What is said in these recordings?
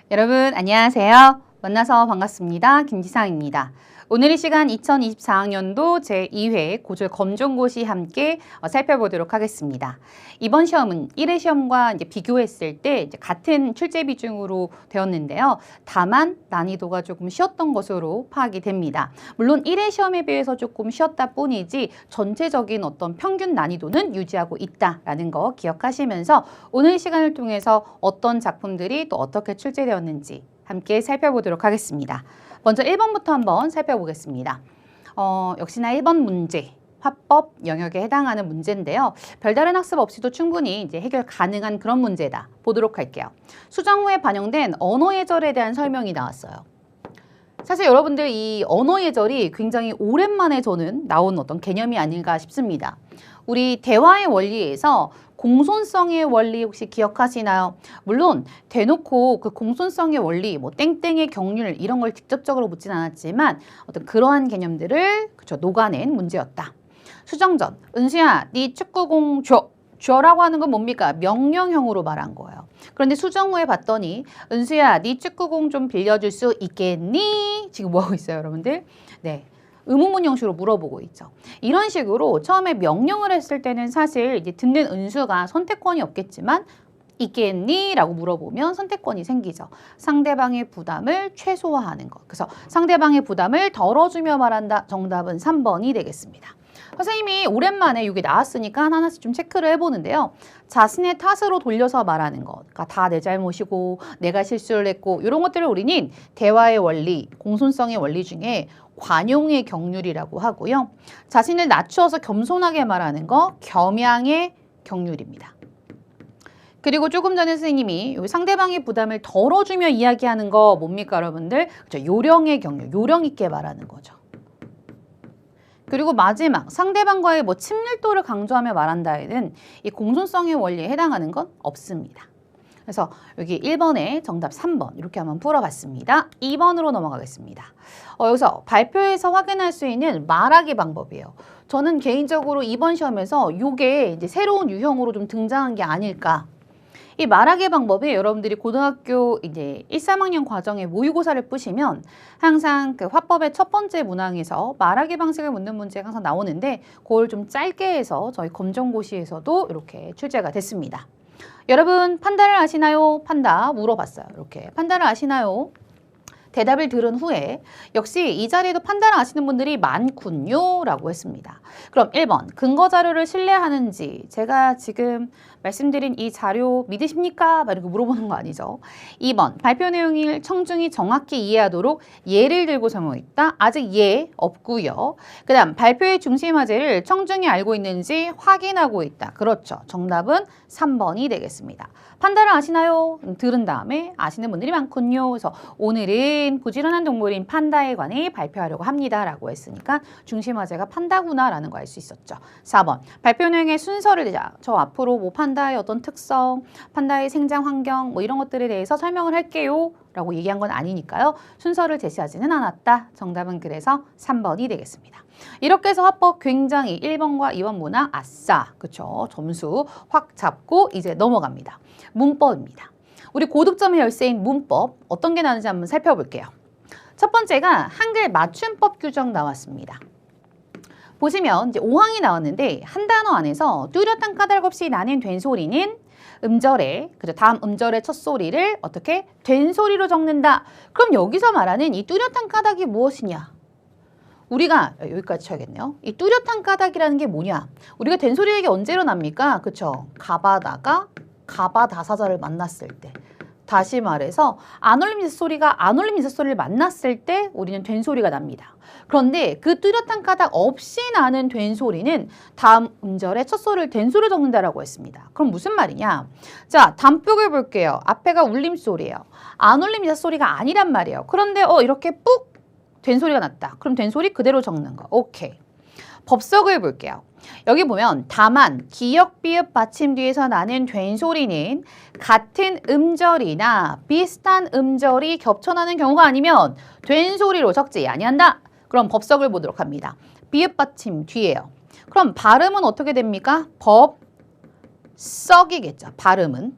여러분 안녕하세요. 만나서 반갑습니다. 김지상입니다. 오늘 이 시간 2024학년도 제2회 고졸 검정고시 함께 살펴보도록 하겠습니다. 이번 시험은 1회 시험과 이제 비교했을 때 이제 같은 출제 비중으로 되었는데요. 다만 난이도가 조금 쉬웠던 것으로 파악이 됩니다. 물론 1회 시험에 비해서 조금 쉬웠다 뿐이지 전체적인 어떤 평균 난이도는 유지하고 있다라는 거 기억하시면서 오늘 시간을 통해서 어떤 작품들이 또 어떻게 출제되었는지 함께 살펴보도록 하겠습니다. 먼저 1번부터 한번 살펴보겠습니다. 역시나 1번 문제, 화법 영역에 해당하는 문제인데요. 별다른 학습 없이도 충분히 이제 해결 가능한 그런 문제다. 보도록 할게요. 수정 후에 반영된 언어 예절에 대한 설명이 나왔어요. 사실 여러분들 이 언어 예절이 굉장히 오랜만에 저는 나온 어떤 개념이 아닐까 싶습니다. 우리 대화의 원리에서 공손성의 원리 혹시 기억하시나요? 물론 대놓고 그 공손성의 원리, 뭐 땡땡의 경률 이런 걸 직접적으로 묻진 않았지만 어떤 그러한 개념들을 녹아낸 문제였다. 수정 전, 은수야, 네 축구공 줘. 줘라고 하는 건 뭡니까? 명령형으로 말한 거예요. 그런데 수정 후에 봤더니 은수야, 네 축구공 좀 빌려줄 수 있겠니? 지금 뭐 하고 있어요, 여러분들? 네. 의문문 형식으로 물어보고 있죠. 이런 식으로 처음에 명령을 했을 때는 사실 이제 듣는 은수가 선택권이 없겠지만 있겠니? 라고 물어보면 선택권이 생기죠. 상대방의 부담을 최소화하는 것. 그래서 상대방의 부담을 덜어주며 말한다. 정답은 3번이 되겠습니다. 선생님이 오랜만에 이게 나왔으니까 하나씩 좀 체크를 해보는데요. 자신의 탓으로 돌려서 말하는 것. 그러니까 다 내 잘못이고 내가 실수를 했고 이런 것들을 우리는 대화의 원리, 공손성의 원리 중에 관용의 경률이라고 하고요. 자신을 낮추어서 겸손하게 말하는 거 겸양의 경률입니다. 그리고 조금 전에 선생님이 상대방의 부담을 덜어주며 이야기하는 거 뭡니까 여러분들? 그렇죠. 요령의 경률, 요령 있게 말하는 거죠. 그리고 마지막 상대방과의 뭐 친밀도를 강조하며 말한다에는 이 공손성의 원리에 해당하는 건 없습니다. 그래서 여기 1번에 정답 3번 이렇게 한번 풀어봤습니다. 2번으로 넘어가겠습니다. 여기서 발표에서 확인할 수 있는 말하기 방법이에요. 저는 개인적으로 이번 시험에서 이게 이제 새로운 유형으로 좀 등장한 게 아닐까. 이 말하기 방법이 여러분들이 고등학교 이제 1, 3학년 과정에 모의고사를 푸시면 항상 그 화법의 첫 번째 문항에서 말하기 방식을 묻는 문제가 항상 나오는데 그걸 좀 짧게 해서 저희 검정고시에서도 이렇게 출제가 됐습니다. 여러분 판다를 아시나요? 판다 물어봤어요. 이렇게 판다를 아시나요? 대답을 들은 후에 역시 이 자리에도 판단을 아시는 분들이 많군요 라고 했습니다. 그럼 1번 근거 자료를 신뢰하는지 제가 지금 말씀드린 이 자료 믿으십니까? 이렇게 물어보는 거 아니죠. 2번 발표 내용을 청중이 정확히 이해하도록 예를 들고 설명했다. 아직 예 없고요. 그 다음 발표의 중심 화제를 청중이 알고 있는지 확인하고 있다. 그렇죠. 정답은 3번이 되겠습니다. 판다를 아시나요? 들은 다음에 아시는 분들이 많군요. 그래서 오늘은 부지런한 동물인 판다에 관해 발표하려고 합니다. 라고 했으니까 중심 화제가 판다구나 라는 거 알 수 있었죠. 4번 발표 내용의 순서를 내자. 저 앞으로 뭐 판다의 어떤 특성, 판다의 생장 환경 뭐 이런 것들에 대해서 설명을 할게요. 라고 얘기한 건 아니니까요. 순서를 제시하지는 않았다. 정답은 그래서 3번이 되겠습니다. 이렇게 해서 화법 굉장히 1번과 2번 문항 아싸. 그쵸? 점수 확 잡고 이제 넘어갑니다. 문법입니다. 우리 고득점의 열쇠인 문법 어떤 게 나오는지 한번 살펴볼게요. 첫 번째가 한글 맞춤법 규정 나왔습니다. 보시면 이제 5항이 나왔는데 한 단어 안에서 뚜렷한 까닭 없이 나는 된 소리는 음절에 그죠? 다음 음절의 첫 소리를 어떻게 된 소리로 적는다. 그럼 여기서 말하는 이 뚜렷한 까닭이 무엇이냐? 우리가 여기까지 쳐야겠네요. 이 뚜렷한 까닭이라는 게 뭐냐? 우리가 된 소리 얘기 언제 일어납니까? 그쵸? 가바다가 가바다사자를 만났을 때. 다시 말해서 안 울림 미소소리가 안 울림 미소소리를 만났을 때 우리는 된 소리가 납니다. 그런데 그 뚜렷한 까닭 없이 나는 된 소리는 다음 음절의 첫 소리를 된 소리로 적는다라고 했습니다. 그럼 무슨 말이냐? 자, 단축을 볼게요. 앞에가 울림소리예요. 안 울림 미소소리가 아니란 말이에요. 그런데 이렇게 뿍 된 소리가 났다. 그럼 된 소리 그대로 적는 거. 오케이. 법석을 볼게요. 여기 보면 다만 기역 비읍 받침 뒤에서 나는 된 소리는 같은 음절이나 비슷한 음절이 겹쳐나는 경우가 아니면 된 소리로 적지 아니한다. 그럼 법석을 보도록 합니다. 비읍 받침 뒤에요. 그럼 발음은 어떻게 됩니까? 법석이겠죠. 발음은.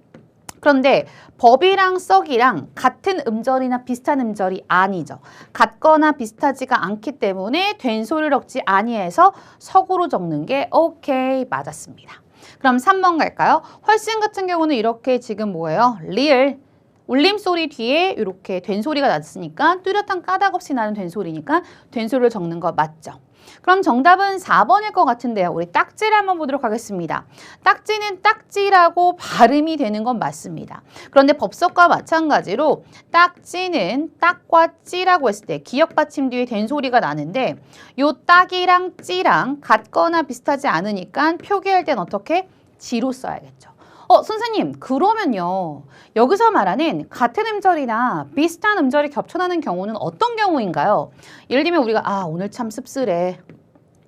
그런데 법이랑 썩이랑 같은 음절이나 비슷한 음절이 아니죠. 같거나 비슷하지가 않기 때문에 된소리를 적지 아니해서 석으로 적는 게 오케이 맞았습니다. 그럼 3번 갈까요? 훨씬 같은 경우는 이렇게 지금 뭐예요? 리을 울림소리 뒤에 이렇게 된소리가 났으니까 뚜렷한 까닭 없이 나는 된소리니까 된소리를 적는 거 맞죠? 그럼 정답은 4번일 것 같은데요. 우리 딱지를 한번 보도록 하겠습니다. 딱지는 딱지라고 발음이 되는 건 맞습니다. 그런데 법석과 마찬가지로 딱지는 딱과 찌라고 했을 때 기역 받침 뒤에 된소리가 나는데 요 딱이랑 찌랑 같거나 비슷하지 않으니까 표기할 땐 어떻게? 지로 써야겠죠. 선생님 그러면요. 여기서 말하는 같은 음절이나 비슷한 음절이 겹쳐나는 경우는 어떤 경우인가요? 예를 들면 우리가 오늘 참 씁쓸해.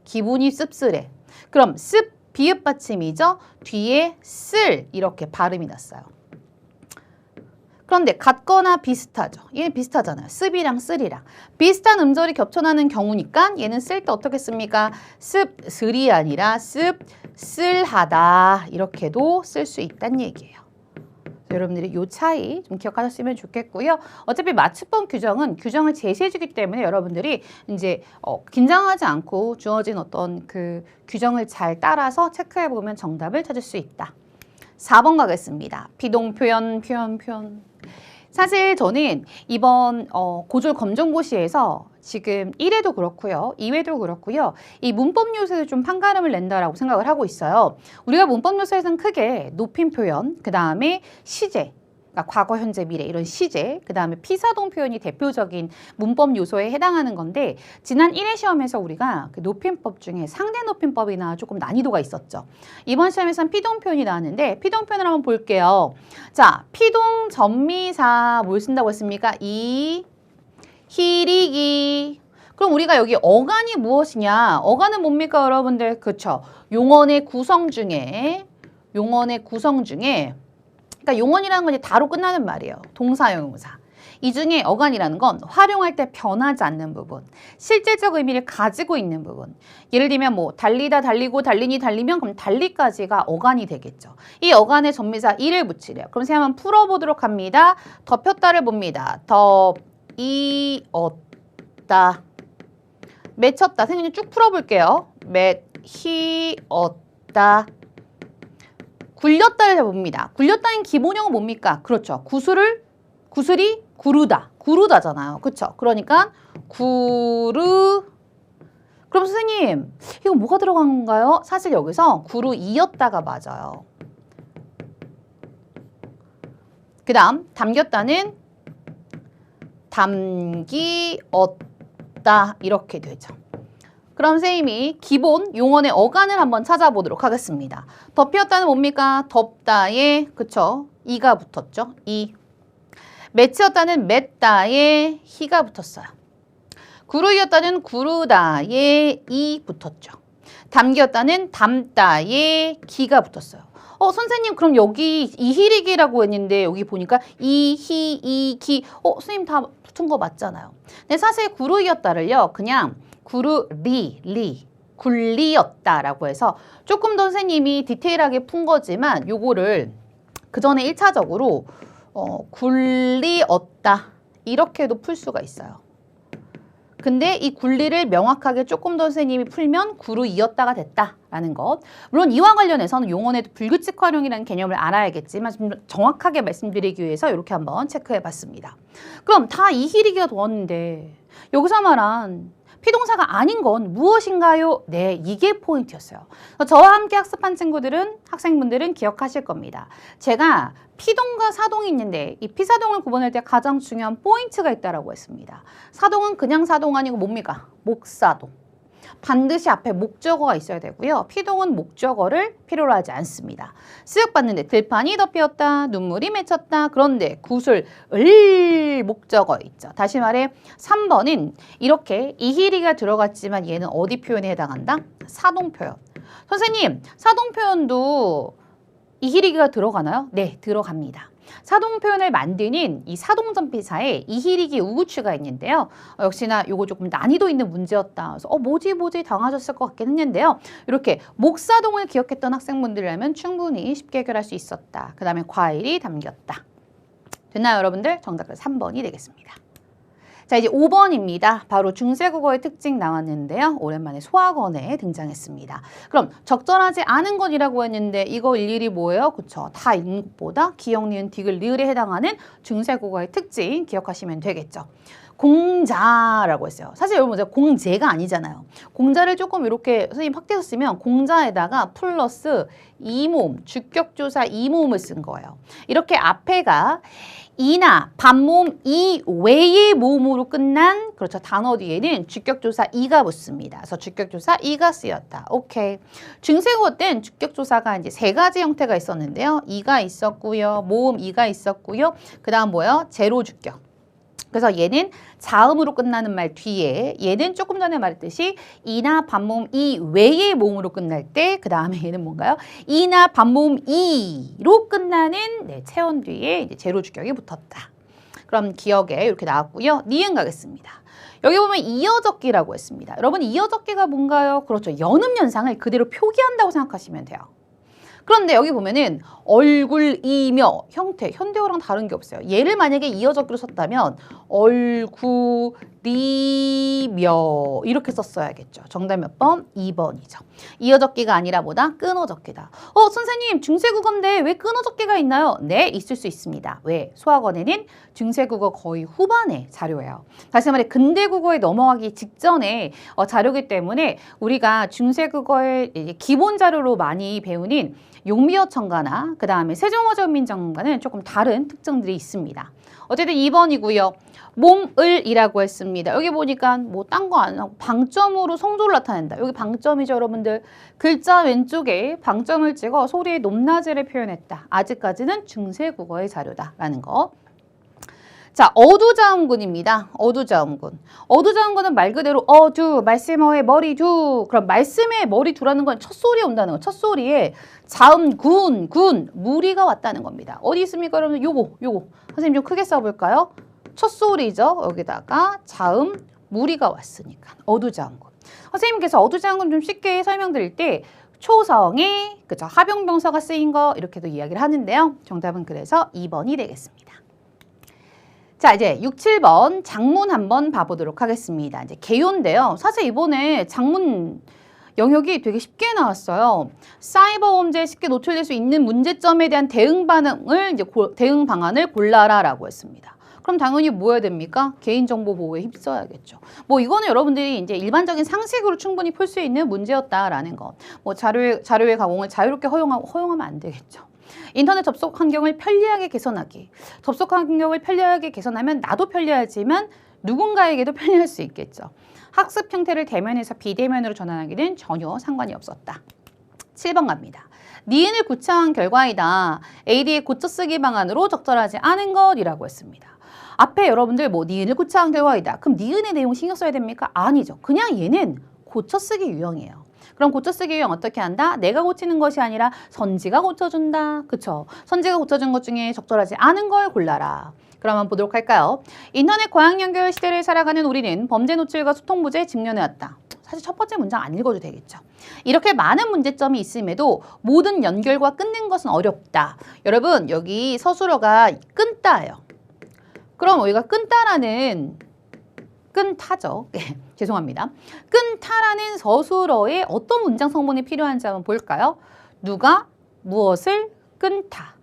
기분이 씁쓸해. 그럼 씁 비읍 받침이죠. 뒤에 쓸 이렇게 발음이 났어요. 그런데 같거나 비슷하죠. 얘는 비슷하잖아요. 습이랑 쓸이랑. 비슷한 음절이 겹쳐나는 경우니까 얘는 쓸 때 어떻게 씁니까? 습슬이 아니라 씁쓸하다 이렇게도 쓸 수 있다는 얘기예요. 여러분들이 이 차이 좀 기억하셨으면 좋겠고요. 어차피 맞춤법 규정은 규정을 제시해주기 때문에 여러분들이 이제 긴장하지 않고 주어진 어떤 그 규정을 잘 따라서 체크해보면 정답을 찾을 수 있다. 4번 가겠습니다. 비동표현, 표현. 사실 저는 이번 고졸 검정고시에서 지금 1회도 그렇고요. 2회도 그렇고요. 이 문법 요소에서 좀 판가름을 낸다라고 생각을 하고 있어요. 우리가 문법 요소에서는 크게 높임 표현, 그 다음에 시제, 그러니까 과거, 현재, 미래 이런 시제, 그 다음에 피사동 표현이 대표적인 문법 요소에 해당하는 건데 지난 1회 시험에서 우리가 그 높임법 중에 상대 높임법이나 조금 난이도가 있었죠. 이번 시험에서는 피동 표현이 나왔는데 피동 표현을 한번 볼게요. 자, 피동 전미사 뭘 쓴다고 했습니까? 히리기. 그럼 우리가 여기 어간이 무엇이냐? 어간은 뭡니까 여러분들? 그쵸? 용언의 구성 중에 그러니까 용언이라는 건 이제 다로 끝나는 말이에요. 동사형용사. 이 중에 어간이라는 건 활용할 때 변하지 않는 부분, 실질적 의미를 가지고 있는 부분. 예를 들면 뭐 달리다, 달리고, 달리니, 달리면 그럼 달리까지가 어간이 되겠죠. 이 어간에 전미사 이를 붙이래요. 그럼 제가 한번 풀어보도록 합니다. 덮였다를 봅니다. 덮이었다. 맺혔다. 선생님 쭉 풀어볼게요. 맺히었다. 굴렸다를 봅니다. 굴렸다는 기본형은 뭡니까? 그렇죠. 구슬이 구르다잖아요. 그렇죠? 그러니까 그럼 선생님 이거 뭐가 들어간 건가요? 사실 여기서 구르이었다가 맞아요. 그 다음 담겼다는 담기었다 이렇게 되죠. 그럼 선생님이 기본 용언의 어간을 한번 찾아보도록 하겠습니다. 덮였다는 뭡니까? 덮다에 그쵸? 이가 붙었죠. 이. 맺혔다는 맺다에 희가 붙었어요. 구르이었다는 구르다에 이 붙었죠. 담겼다는 담다에 기가 붙었어요. 선생님 그럼 여기 이희리기라고 했는데 여기 보니까 이희, 이기 선생님 다 붙은 거 맞잖아요. 근데 사실 구르이었다를요 그냥 굴리였다라고 해서 조금 더 선생님이 디테일하게 푼 거지만 요거를 그 전에 1차적으로 굴리었다 이렇게도 풀 수가 있어요. 근데 이 굴리를 명확하게 조금 더 선생님이 풀면 구르이었다가 됐다라는 것. 물론 이와 관련해서는 용언에도 불규칙 활용이라는 개념을 알아야겠지만 좀 정확하게 말씀드리기 위해서 이렇게 한번 체크해봤습니다. 그럼 다 이희리기가 되었는데 여기서 말한 피동사가 아닌 건 무엇인가요? 네, 이게 포인트였어요. 저와 함께 학습한 학생분들은 기억하실 겁니다. 제가 피동과 사동이 있는데 이 피사동을 구분할 때 가장 중요한 포인트가 있다고 했습니다. 사동은 그냥 사동 아니고 뭡니까? 목사동. 반드시 앞에 목적어가 있어야 되고요. 피동은 목적어를 필요로 하지 않습니다. 쓱 봤는데 들판이 덮였다, 눈물이 맺혔다. 그런데 구슬, 목적어 있죠. 다시 말해 3번은 이렇게 이희리가 들어갔지만 얘는 어디 표현에 해당한다? 사동 표현. 선생님, 사동 표현도 이희리가 들어가나요? 네, 들어갑니다. 사동 표현을 만드는 이 사동전피사에 이희리기 우구추가 있는데요. 역시나 요거 조금 난이도 있는 문제였다. 그래서 뭐지 당하셨을 것 같긴 했는데요. 이렇게 목사동을 기억했던 학생분들이라면 충분히 쉽게 해결할 수 있었다. 그 다음에 과일이 담겼다. 됐나요, 여러분들? 정답은 3번이 되겠습니다. 자, 이제 5번입니다. 바로 중세국어의 특징 나왔는데요. 오랜만에 소학원에 등장했습니다. 그럼 적절하지 않은 것이라고 했는데 이거 일일이 뭐예요? 그쵸? 다 읽는 것보다 기역, 니은, 디귿, 리을에 해당하는 중세국어의 특징 기억하시면 되겠죠. 공자라고 했어요. 사실 여러분 제가 공제가 아니잖아요. 공자를 조금 이렇게 선생님 확대해서 쓰면 공자에다가 플러스 이모음, 주격조사 이모음을 쓴 거예요. 이렇게 앞에가 이나 반모음 이 외의 모음으로 끝난 그렇죠. 단어 뒤에는 주격조사 이가 붙습니다. 그래서 주격조사 이가 쓰였다. 오케이. 중세국어 땐 주격조사가 이제 세 가지 형태가 있었는데요. 이가 있었고요. 모음 이가 있었고요. 그 다음 뭐예요? 제로 주격. 그래서 얘는 자음으로 끝나는 말 뒤에 얘는 조금 전에 말했듯이 이나 반모음 이 외의 모음으로 끝날 때 그 다음에 얘는 뭔가요? 이나 반모음 이로 끝나는 체언 뒤에 이제 제로 주격이 붙었다. 그럼 기억에 이렇게 나왔고요. 니은 가겠습니다. 여기 보면 이어적기라고 했습니다. 여러분 이어적기가 뭔가요? 그렇죠. 연음연상을 그대로 표기한다고 생각하시면 돼요. 그런데 여기 보면은 얼굴이며 형태, 현대어랑 다른 게 없어요. 얘를 만약에 이어적기로 썼다면 얼굴이며 이렇게 썼어야겠죠. 정답 몇 번? 2번이죠. 이어적기가 아니라 뭐다? 끊어적기다. 선생님 중세국어인데 왜 끊어적기가 있나요? 네, 있을 수 있습니다. 왜? 소학원에는 중세국어 거의 후반의 자료예요. 다시 말해 근대국어에 넘어가기 직전에 자료이기 때문에 우리가 중세국어의 기본 자료로 많이 배우는 용미어천가나 그 다음에 세종어조민정가는 조금 다른 특징들이 있습니다. 어쨌든 2번이고요. 몸을이라고 했습니다. 여기 보니까 뭐 딴 거 안 하고 방점으로 성조를 나타낸다. 여기 방점이죠, 여러분들. 글자 왼쪽에 방점을 찍어 소리의 높낮이를 표현했다. 아직까지는 중세국어의 자료다라는 거. 자, 어두자음군입니다. 어두자음군. 어두자음군은 말 그대로 어두, 말씀어의 머리 두. 그럼 말씀의 머리 두라는 건 첫 소리에 온다는 거. 첫 소리에 자음 군, 무리가 왔다는 겁니다. 어디 있습니까, 여러분? 요거. 선생님 좀 크게 써볼까요? 첫 소리죠. 여기다가 자음 무리가 왔으니까. 어두자음군. 선생님께서 어두자음군 좀 쉽게 설명드릴 때 초성에 그죠? 합용명사가 쓰인 거 이렇게도 이야기를 하는데요. 정답은 그래서 2번이 되겠습니다. 자, 이제 6, 7번 장문 한번 봐보도록 하겠습니다. 이제 개요인데요. 사실 이번에 장문 영역이 되게 쉽게 나왔어요. 사이버 범죄에 쉽게 노출될 수 있는 문제점에 대한 대응 방안을 골라라라고 했습니다. 그럼 당연히 뭐 해야 됩니까? 개인정보 보호에 힘써야겠죠. 뭐 이거는 여러분들이 이제 일반적인 상식으로 충분히 풀 수 있는 문제였다라는 거. 뭐 자료의 가공을 자유롭게 허용하면 안 되겠죠. 인터넷 접속 환경을 편리하게 개선하기. 접속 환경을 편리하게 개선하면 나도 편리하지만 누군가에게도 편리할 수 있겠죠. 학습 형태를 대면에서 비대면으로 전환하기는 전혀 상관이 없었다. 7번 갑니다. 니은을 구체화한 결과이다. AD의 고쳐쓰기 방안으로 적절하지 않은 것이라고 했습니다. 앞에 여러분들 뭐 니은을 구체화한 결과이다. 그럼 니은의 내용 신경 써야 됩니까? 아니죠. 그냥 얘는 고쳐쓰기 유형이에요. 그럼 고쳐쓰기 유형 어떻게 한다? 내가 고치는 것이 아니라 선지가 고쳐준다. 그쵸? 선지가 고쳐준 것 중에 적절하지 않은 걸 골라라. 그럼 한번 보도록 할까요? 인터넷 과학 연결 시대를 살아가는 우리는 범죄 노출과 소통 부재에 직면해왔다. 사실 첫 번째 문장 안 읽어도 되겠죠. 이렇게 많은 문제점이 있음에도 모든 연결과 끊는 것은 어렵다. 여러분 여기 서술어가 끊다예요. 그럼 우리가 끊다라는 끊타죠. 죄송합니다. 끊타라는 서술어에 어떤 문장 성분이 필요한지 한번 볼까요? 누가 무엇을 끊다.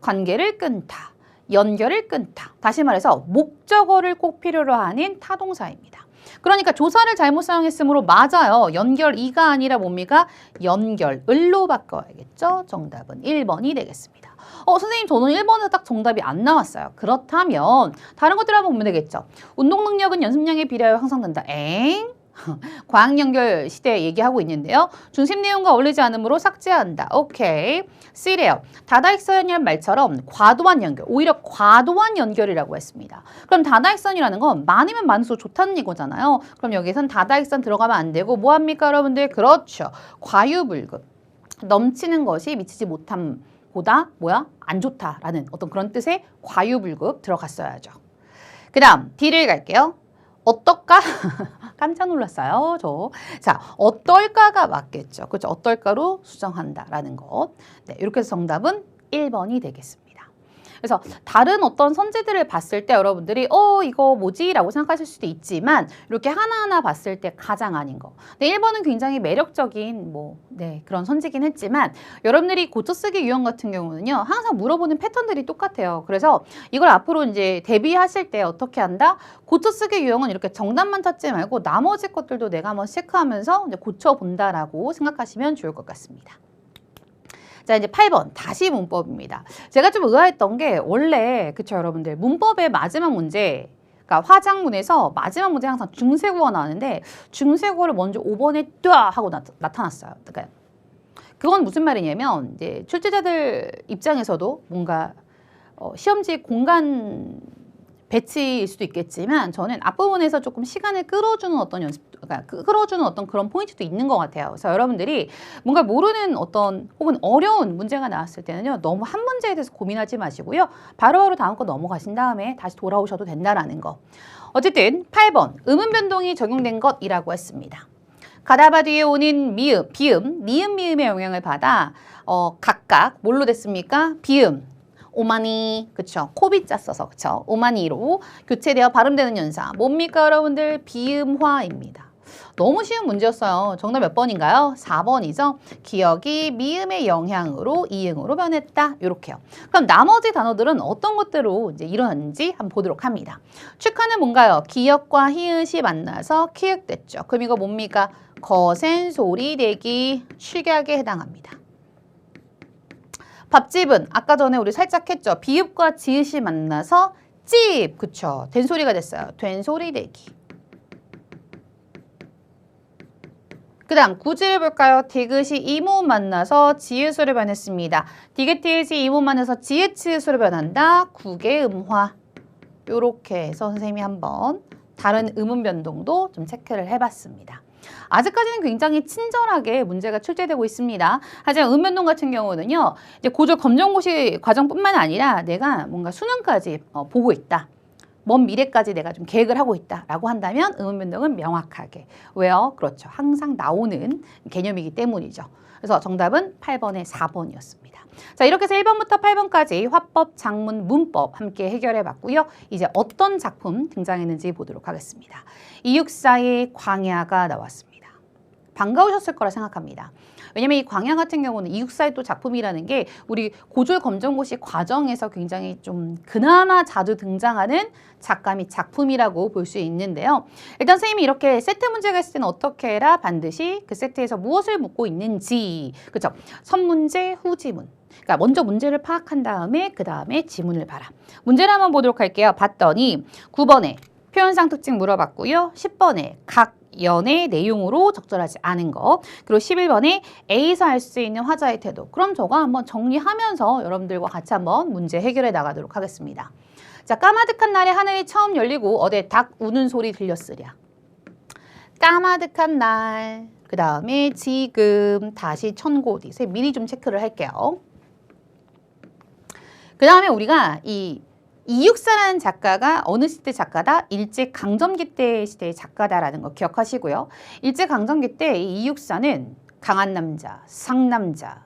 관계를 끊다. 연결을 끊다. 다시 말해서 목적어를 꼭 필요로 하는 타동사입니다. 그러니까 조사를 잘못 사용했으므로 맞아요. 연결이가 아니라 뭡니까? 연결을로 바꿔야겠죠. 정답은 1번이 되겠습니다. 선생님 저는 1번에서 딱 정답이 안 나왔어요. 그렇다면 다른 것들 한번 보면 되겠죠. 운동 능력은 연습량에 비례하여 향상된다. 과학 연결 시대 얘기하고 있는데요. 중심 내용과 어울리지 않으므로 삭제한다. 오케이. C래요. 다다익선이란 말처럼 과도한 연결, 오히려 과도한 연결이라고 했습니다. 그럼 다다익선이라는 건 많으면 많을수록 좋다는 이거잖아요. 그럼 여기선 다다익선 들어가면 안 되고 뭐합니까 여러분들? 그렇죠. 과유불급. 넘치는 것이 미치지 못함 보다 뭐야? 안 좋다라는 어떤 그런 뜻의 과유불급 들어갔어야죠. 그 다음 D를 갈게요. 어떨까? 깜짝 놀랐어요, 저. 자, 어떨까가 맞겠죠. 그렇죠? 어떨까로 수정한다라는 것. 네, 이렇게 해서 정답은 1번이 되겠습니다. 그래서 다른 어떤 선지들을 봤을 때 여러분들이 이거 뭐지? 라고 생각하실 수도 있지만 이렇게 하나하나 봤을 때 가장 아닌 거. 네, 1번은 굉장히 매력적인 그런 선지긴 했지만 여러분들이 고쳐쓰기 유형 같은 경우는요. 항상 물어보는 패턴들이 똑같아요. 그래서 이걸 앞으로 이제 대비하실 때 어떻게 한다? 고쳐쓰기 유형은 이렇게 정답만 찾지 말고 나머지 것들도 내가 한번 체크하면서 이제 고쳐본다라고 생각하시면 좋을 것 같습니다. 자, 이제 8번 다시 문법입니다. 제가 좀 의아했던 게 원래 그쵸 여러분들 문법의 마지막 문제 그러니까 화작문에서 마지막 문제 항상 중세국어가 나왔는데 중세국어를 먼저 5번에 뚜아 하고 나타났어요. 그러니까 그건 무슨 말이냐면 이제 출제자들 입장에서도 뭔가 시험지 공간 배치일 수도 있겠지만 저는 앞부분에서 조금 시간을 끌어주는 어떤 그러니까 끌어주는 어떤 그런 포인트도 있는 것 같아요. 그래서 여러분들이 뭔가 모르는 어떤 혹은 어려운 문제가 나왔을 때는요. 너무 한 문제에 대해서 고민하지 마시고요. 바로바로 다음 거 넘어가신 다음에 다시 돌아오셔도 된다라는 거. 어쨌든 8번 음운 변동이 적용된 것이라고 했습니다. 가다바 뒤에 오는 미음, 비음, 니은 미음의 영향을 받아 각각 뭘로 됐습니까? 비음. 오마니, 그쵸? 코비자 써서, 그쵸? 오마니로 교체되어 발음되는 연사. 뭡니까, 여러분들? 비음화입니다. 너무 쉬운 문제였어요. 정답 몇 번인가요? 4번이죠. 기억이 미음의 영향으로 이응으로 변했다. 요렇게요. 그럼 나머지 단어들은 어떤 것들로 이제 일어났는지 한번 보도록 합니다. 축하는 뭔가요? 기역과 히읗이 만나서 키읔됐죠. 그럼 이거 뭡니까? 거센 소리 내기 축약에 해당합니다. 밥집은 아까 전에 우리 살짝 했죠. 비읍과 지읒이 만나서 집, 그쵸? 된 소리가 됐어요. 된 소리 내기. 그 다음 구지를 볼까요? 디귿이 이모음 만나서 지읒으로 변했습니다. 디귿이 이모음 만나서 지읒으로 변한다. 국의 음화. 요렇게 해서 선생님이 한번 다른 음운 변동도 좀 체크를 해봤습니다. 아직까지는 굉장히 친절하게 문제가 출제되고 있습니다. 하지만 음변동 같은 경우는요. 이제 고졸 검정고시 과정뿐만 아니라 내가 뭔가 수능까지 보고 있다. 먼 미래까지 내가 좀 계획을 하고 있다라고 한다면 음운변동은 명확하게. 왜요? 그렇죠. 항상 나오는 개념이기 때문이죠. 그래서 정답은 8번에 4번이었습니다. 자, 이렇게 해서 1번부터 8번까지 화법, 작문, 문법 함께 해결해 봤고요. 이제 어떤 작품 등장했는지 보도록 하겠습니다. 이육사의 광야가 나왔습니다. 반가우셨을 거라 생각합니다. 왜냐면 이 광야 같은 경우는 이육사의 또 작품이라는 게 우리 고졸 검정고시 과정에서 굉장히 좀 그나마 자주 등장하는 작가 및 작품이라고 볼 수 있는데요. 일단 선생님이 이렇게 세트 문제가 있을 때는 어떻게 해라? 반드시 그 세트에서 무엇을 묻고 있는지, 그렇죠? 선문제, 후지문. 그러니까 먼저 문제를 파악한 다음에 그 다음에 지문을 봐라. 문제를 한번 보도록 할게요. 봤더니 9번에 표현상 특징 물어봤고요. 10번에 각 연의 내용으로 적절하지 않은 거. 그리고 11번에 A에서 알 수 있는 화자의 태도. 그럼 저거 한번 정리하면서 여러분들과 같이 한번 문제 해결해 나가도록 하겠습니다. 자, 까마득한 날에 하늘이 처음 열리고 어디 닭 우는 소리 들렸으랴. 까마득한 날. 그 다음에 지금 다시 천고디. 미리 좀 체크를 할게요. 그 다음에 우리가 이육사라는 작가가 어느 시대 작가다? 일제강점기 때 시대의 작가다라는 거 기억하시고요. 일제강점기 때 이 이육사는 강한 남자, 상남자,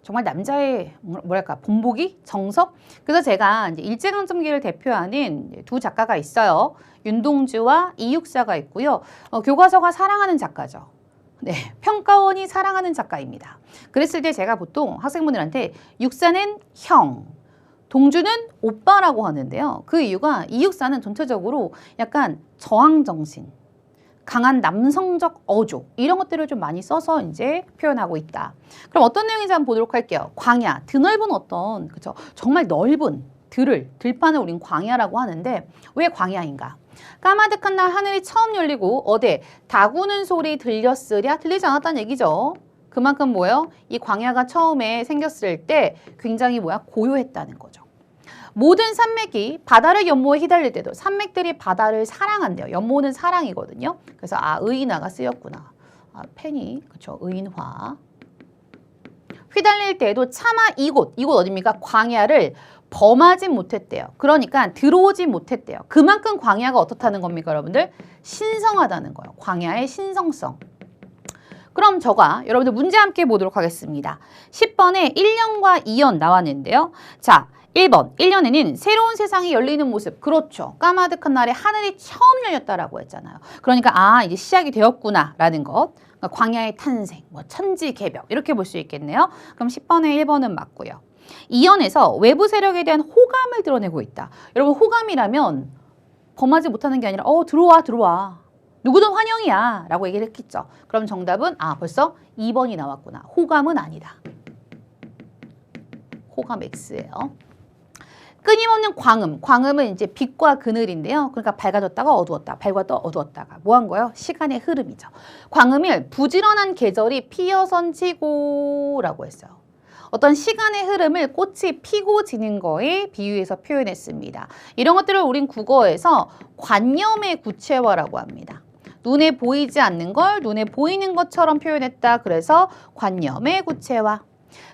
정말 남자의 뭐랄까 본보기? 정석? 그래서 제가 이제 일제강점기를 대표하는 두 작가가 있어요. 윤동주와 이육사가 있고요. 교과서가 사랑하는 작가죠. 네, 평가원이 사랑하는 작가입니다. 그랬을 때 제가 보통 학생분들한테 육사는 형, 동주는 오빠라고 하는데요. 그 이유가 이육사는 전체적으로 약간 저항정신, 강한 남성적 어조 이런 것들을 좀 많이 써서 이제 표현하고 있다. 그럼 어떤 내용인지 한번 보도록 할게요. 광야, 드넓은 어떤 그쵸? 정말 넓은 들판을 우린 광야라고 하는데 왜 광야인가? 까마득한 날 하늘이 처음 열리고 어디 닭 우는 소리 들렸으랴? 들리지 않았다는 얘기죠. 그만큼 뭐예요? 이 광야가 처음에 생겼을 때 굉장히 고요했다는 거죠. 모든 산맥이 바다를 연모에 휘달릴 때도 산맥들이 바다를 사랑한대요. 연모는 사랑이거든요. 그래서 의인화가 쓰였구나. 펜이 그쵸 의인화. 휘달릴 때에도 차마 이곳 어딥니까? 광야를 범하지 못했대요. 그러니까 들어오지 못했대요. 그만큼 광야가 어떻다는 겁니까, 여러분들? 신성하다는 거예요. 광야의 신성성. 그럼 저가 여러분들 문제 함께 보도록 하겠습니다. 10번에 1년과 2년 나왔는데요. 자, 1번, 1년에는 새로운 세상이 열리는 모습. 그렇죠. 까마득한 날에 하늘이 처음 열렸다라고 했잖아요. 그러니까 이제 시작이 되었구나 라는 것. 그러니까 광야의 탄생, 천지개벽 이렇게 볼 수 있겠네요. 그럼 10번에 1번은 맞고요. 2연에서 외부 세력에 대한 호감을 드러내고 있다. 여러분 호감이라면 범하지 못하는 게 아니라 들어와. 누구든 환영이야 라고 얘기를 했겠죠. 그럼 정답은 벌써 2번이 나왔구나. 호감은 아니다. 호감 X예요. 끊임없는 광음. 광음은 이제 빛과 그늘인데요. 그러니까 밝아졌다가 어두웠다. 밝았다 어두웠다가. 뭐 한 거예요? 시간의 흐름이죠. 광음을 부지런한 계절이 피어선지고 라고 했어요. 어떤 시간의 흐름을 꽃이 피고 지는 거에 비유해서 표현했습니다. 이런 것들을 우린 국어에서 관념의 구체화라고 합니다. 눈에 보이지 않는 걸 눈에 보이는 것처럼 표현했다. 그래서 관념의 구체화.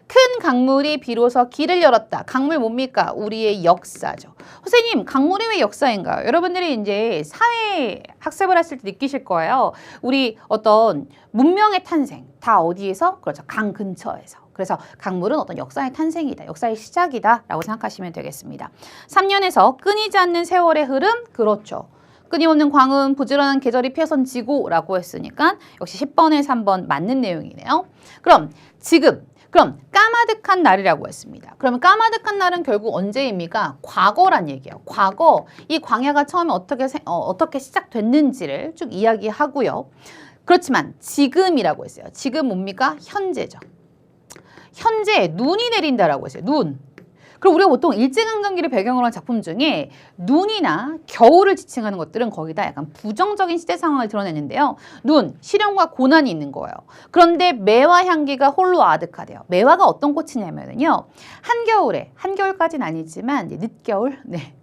큰 강물이 비로소 길을 열었다. 강물 뭡니까? 우리의 역사죠. 선생님, 강물이 왜 역사인가요? 여러분들이 이제 사회 학습을 하실 때 느끼실 거예요. 우리 어떤 문명의 탄생, 다 어디에서? 그렇죠. 강 근처에서. 그래서 강물은 어떤 역사의 탄생이다. 역사의 시작이다. 라고 생각하시면 되겠습니다. 3년에서 끊이지 않는 세월의 흐름? 그렇죠. 끊임없는 광음, 부지런한 계절이 피어선지고 라고 했으니까 역시 10번에 3번 맞는 내용이네요. 그럼 지금 까마득한 날이라고 했습니다. 그러면 까마득한 날은 결국 언제입니까? 과거란 얘기예요. 과거, 이 광야가 처음에 어떻게 시작됐는지를 쭉 이야기하고요. 그렇지만 지금이라고 했어요. 지금 뭡니까? 현재죠. 현재 눈이 내린다라고 했어요. 눈. 그리고 우리가 보통 일제강점기를 배경으로 한 작품 중에 눈이나 겨울을 지칭하는 것들은 거기다 약간 부정적인 시대 상황을 드러내는데요. 눈, 시련과 고난이 있는 거예요. 그런데 매화 향기가 홀로 아득하대요. 매화가 어떤 꽃이냐면요. 한겨울까지는 아니지만 늦겨울,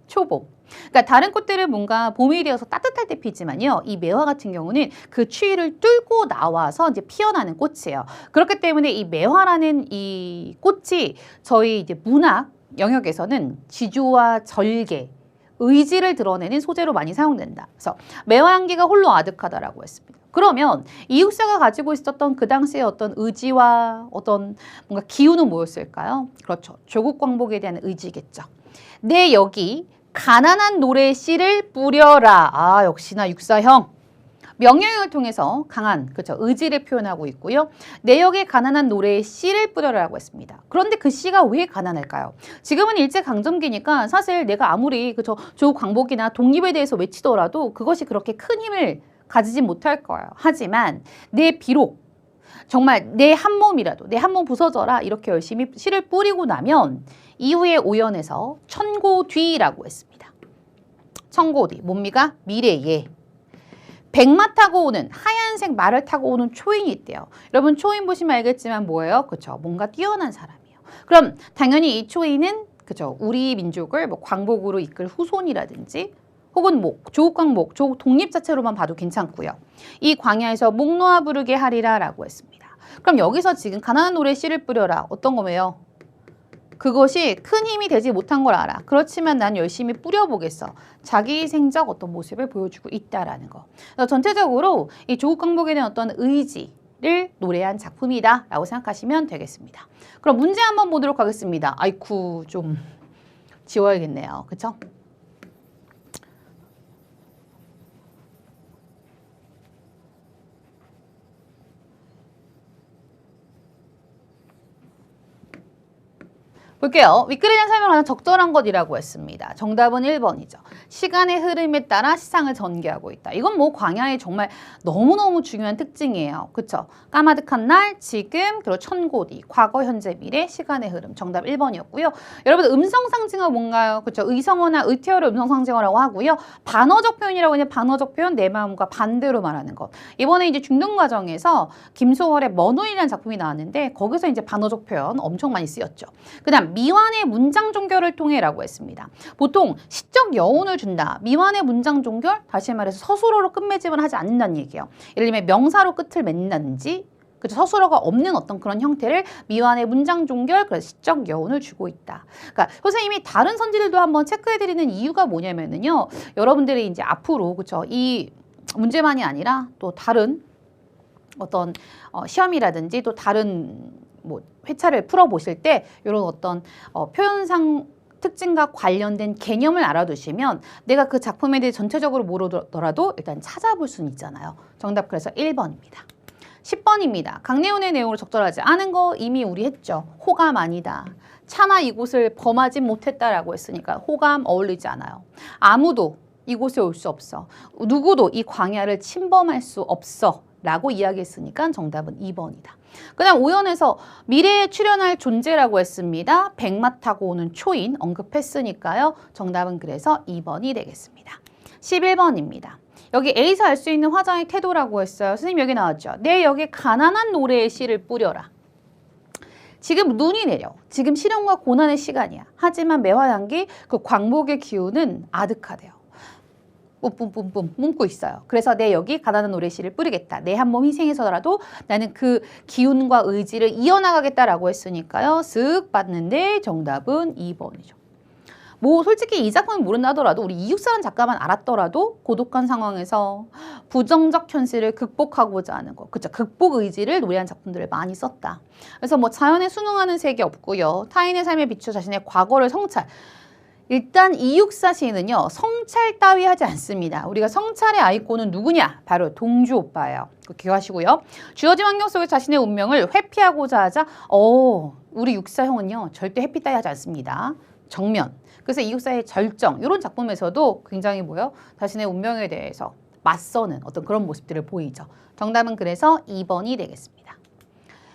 초봄. 그러니까 다른 꽃들은 뭔가 봄이 되어서 따뜻할 때 피지만요. 이 매화 같은 경우는 그 추위를 뚫고 나와서 이제 피어나는 꽃이에요. 그렇기 때문에 이 매화라는 이 꽃이 저희 이제 문학 영역에서는 지조와 절개, 의지를 드러내는 소재로 많이 사용된다. 그래서 매화향기가 홀로 아득하다라고 했습니다. 그러면 이육사가 가지고 있었던 그 당시의 어떤 의지와 어떤 뭔가 기운은 뭐였을까요? 그렇죠. 조국 광복에 대한 의지겠죠. 내 여기 가난한 노래의 씨를 뿌려라. 역시나 육사형. 명령을 통해서 강한 의지를 표현하고 있고요. 내역에 가난한 노래의 씨를 뿌려라라고 했습니다. 그런데 그 씨가 왜 가난할까요? 지금은 일제강점기니까 사실 내가 아무리 조국 광복이나 독립에 대해서 외치더라도 그것이 그렇게 큰 힘을 가지지 못할 거예요. 하지만 비록 정말 내 한 몸 부서져라 이렇게 열심히 씨를 뿌리고 나면 이후에 오연에서 천고뒤라고 했습니다. 천고뒤 뭡니까? 미래에 백마 타고 오는 하얀색 말을 타고 오는 초인이 있대요. 여러분 초인 보시면 알겠지만 뭐예요? 그렇죠. 뭔가 뛰어난 사람이에요. 그럼 당연히 이 초인은 우리 민족을 광복으로 이끌 후손이라든지 혹은 조국 광복, 조국 독립 자체로만 봐도 괜찮고요. 이 광야에서 목 놓아 부르게 하리라 라고 했습니다. 그럼 여기서 지금 가난한 노래 씨를 뿌려라. 어떤 거예요? 그것이 큰 힘이 되지 못한 걸 알아. 그렇지만 난 열심히 뿌려보겠어. 자기희생적 어떤 모습을 보여주고 있다라는 거. 그래서 전체적으로 이 조국 광복에 대한 어떤 의지를 노래한 작품이다 라고 생각하시면 되겠습니다. 그럼 문제 한번 보도록 하겠습니다. 아이쿠 좀 지워야겠네요. 그쵸? 볼게요. 윗글에 대한 설명을 하나 적절한 것이라고 했습니다. 정답은 1번이죠. 시간의 흐름에 따라 시상을 전개하고 있다. 이건 광야의 정말 너무너무 중요한 특징이에요. 그쵸? 까마득한 날, 지금, 그리고 천고뒤, 과거, 현재, 미래, 시간의 흐름. 정답 1번이었고요. 여러분 음성상징어 뭔가요? 그쵸? 의성어나 의태어를 음성상징어라고 하고요. 반어적 표현이라고 하면 반어적 표현, 내 마음과 반대로 말하는 것. 이번에 이제 중등과정에서 김소월의 먼운이라는 작품이 나왔는데 거기서 이제 반어적 표현 엄청 많이 쓰였죠. 그 다음 미완의 문장 종결을 통해 라고 했습니다. 보통 시적 여운을 준다. 미완의 문장 종결, 다시 말해서 서술어로 끝맺음을 하지 않는다는 얘기예요. 예를 들면 명사로 끝을 맺는다든지 그죠? 서술어가 없는 어떤 그런 형태를 미완의 문장 종결, 그래서 시적 여운을 주고 있다. 그러니까 선생님이 다른 선지들도 한번 체크해드리는 이유가 뭐냐면은요, 여러분들이 이제 앞으로 그죠? 이 문제만이 아니라 또 다른 어떤 시험이라든지 또 다른 뭐 회차를 풀어보실 때 이런 어떤 표현상 특징과 관련된 개념을 알아두시면 내가 그 작품에 대해 전체적으로 모르더라도 일단 찾아볼 수는 있잖아요. 정답 그래서 1번입니다. 10번입니다. 강내운의 내용으로 적절하지 않은 거 이미 우리 했죠. 호감 아니다. 차마 이곳을 범하지 못했다라고 했으니까 호감 어울리지 않아요. 아무도 이곳에 올 수 없어. 누구도 이 광야를 침범할 수 없어. 라고 이야기했으니까 정답은 2번이다. 그다음 5연에서 미래에 출현할 존재라고 했습니다. 백마 타고 오는 초인 언급했으니까요. 정답은 그래서 2번이 되겠습니다. 11번입니다. 여기 A에서 알 수 있는 화자의 태도라고 했어요. 선생님 여기 나왔죠. 내 여기 가난한 노래의 씨를 뿌려라. 지금 눈이 내려. 지금 시련과 고난의 시간이야. 하지만 매화향기 그 광복의 기운은 아득하대요. 뿜뿜뿜뿜 뿜고 있어요. 그래서 내 여기 가난한 노래씨를 뿌리겠다. 내 한 몸 희생해서라도 나는 그 기운과 의지를 이어나가겠다라고 했으니까요. 쓱 봤는데 정답은 2번이죠. 뭐 솔직히 이 작품을 모른다 하더라도 우리 이육사라는 작가만 알았더라도 고독한 상황에서 부정적 현실을 극복하고자 하는 거. 그쵸? 극복 의지를 노래한 작품들을 많이 썼다. 그래서 뭐 자연에 순응하는 색이 없고요. 타인의 삶에 비추어 자신의 과거를 성찰. 일단 이육사 시인은요. 성찰 따위 하지 않습니다. 우리가 성찰의 아이콘은 누구냐? 바로 동주 오빠예요. 기억하시고요. 주어진 환경 속에 자신의 운명을 회피하고자 하자 우리 육사 형은요. 절대 회피 따위 하지 않습니다. 정면. 그래서 이육사의 절정 이런 작품에서도 굉장히 자신의 운명에 대해서 맞서는 어떤 그런 모습들을 보이죠. 정답은 그래서 2번이 되겠습니다.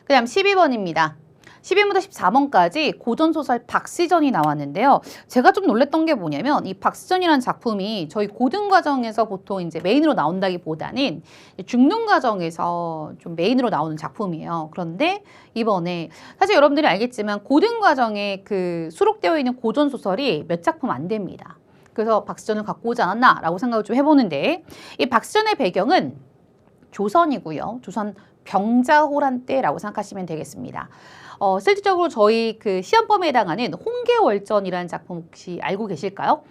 그 다음 12번입니다. 12번부터 14번까지 고전소설 박시전이 나왔는데요. 제가 좀 놀랬던 게 뭐냐면 이 박시전이라는 작품이 저희 고등과정에서 보통 이제 메인으로 나온다기보다는 중등과정에서 좀 메인으로 나오는 작품이에요. 그런데 이번에 사실 여러분들이 알겠지만 고등과정에 그 수록되어 있는 고전소설이 몇 작품 안 됩니다. 그래서 박시전을 갖고 오지 않았나라고 생각을 좀 해보는데 이 박시전의 배경은 조선이고요. 조선 병자호란 때라고 생각하시면 되겠습니다. 실질적으로 저희 그 시험범위에 해당하는 홍계월전이라는 작품 혹시 알고 계실까요?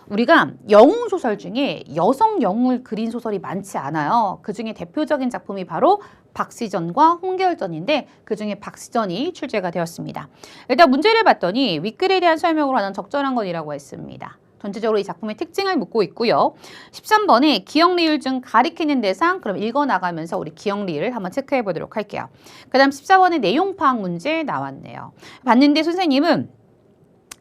우리가 영웅 소설 중에 여성 영웅을 그린 소설이 많지 않아요. 그 중에 대표적인 작품이 바로 박시전과 홍계월전인데 그 중에 박시전이 출제가 되었습니다. 일단 문제를 봤더니 윗글에 대한 설명으로 하는 적절한 것이라고 했습니다. 전체적으로 이 작품의 특징을 묻고 있고요. 13번에 기억리을 중 가리키는 대상, 그럼 읽어나가면서 우리 기억리을 한번 체크해 보도록 할게요. 그 다음 14번에 내용 파악 문제 나왔네요. 봤는데 선생님은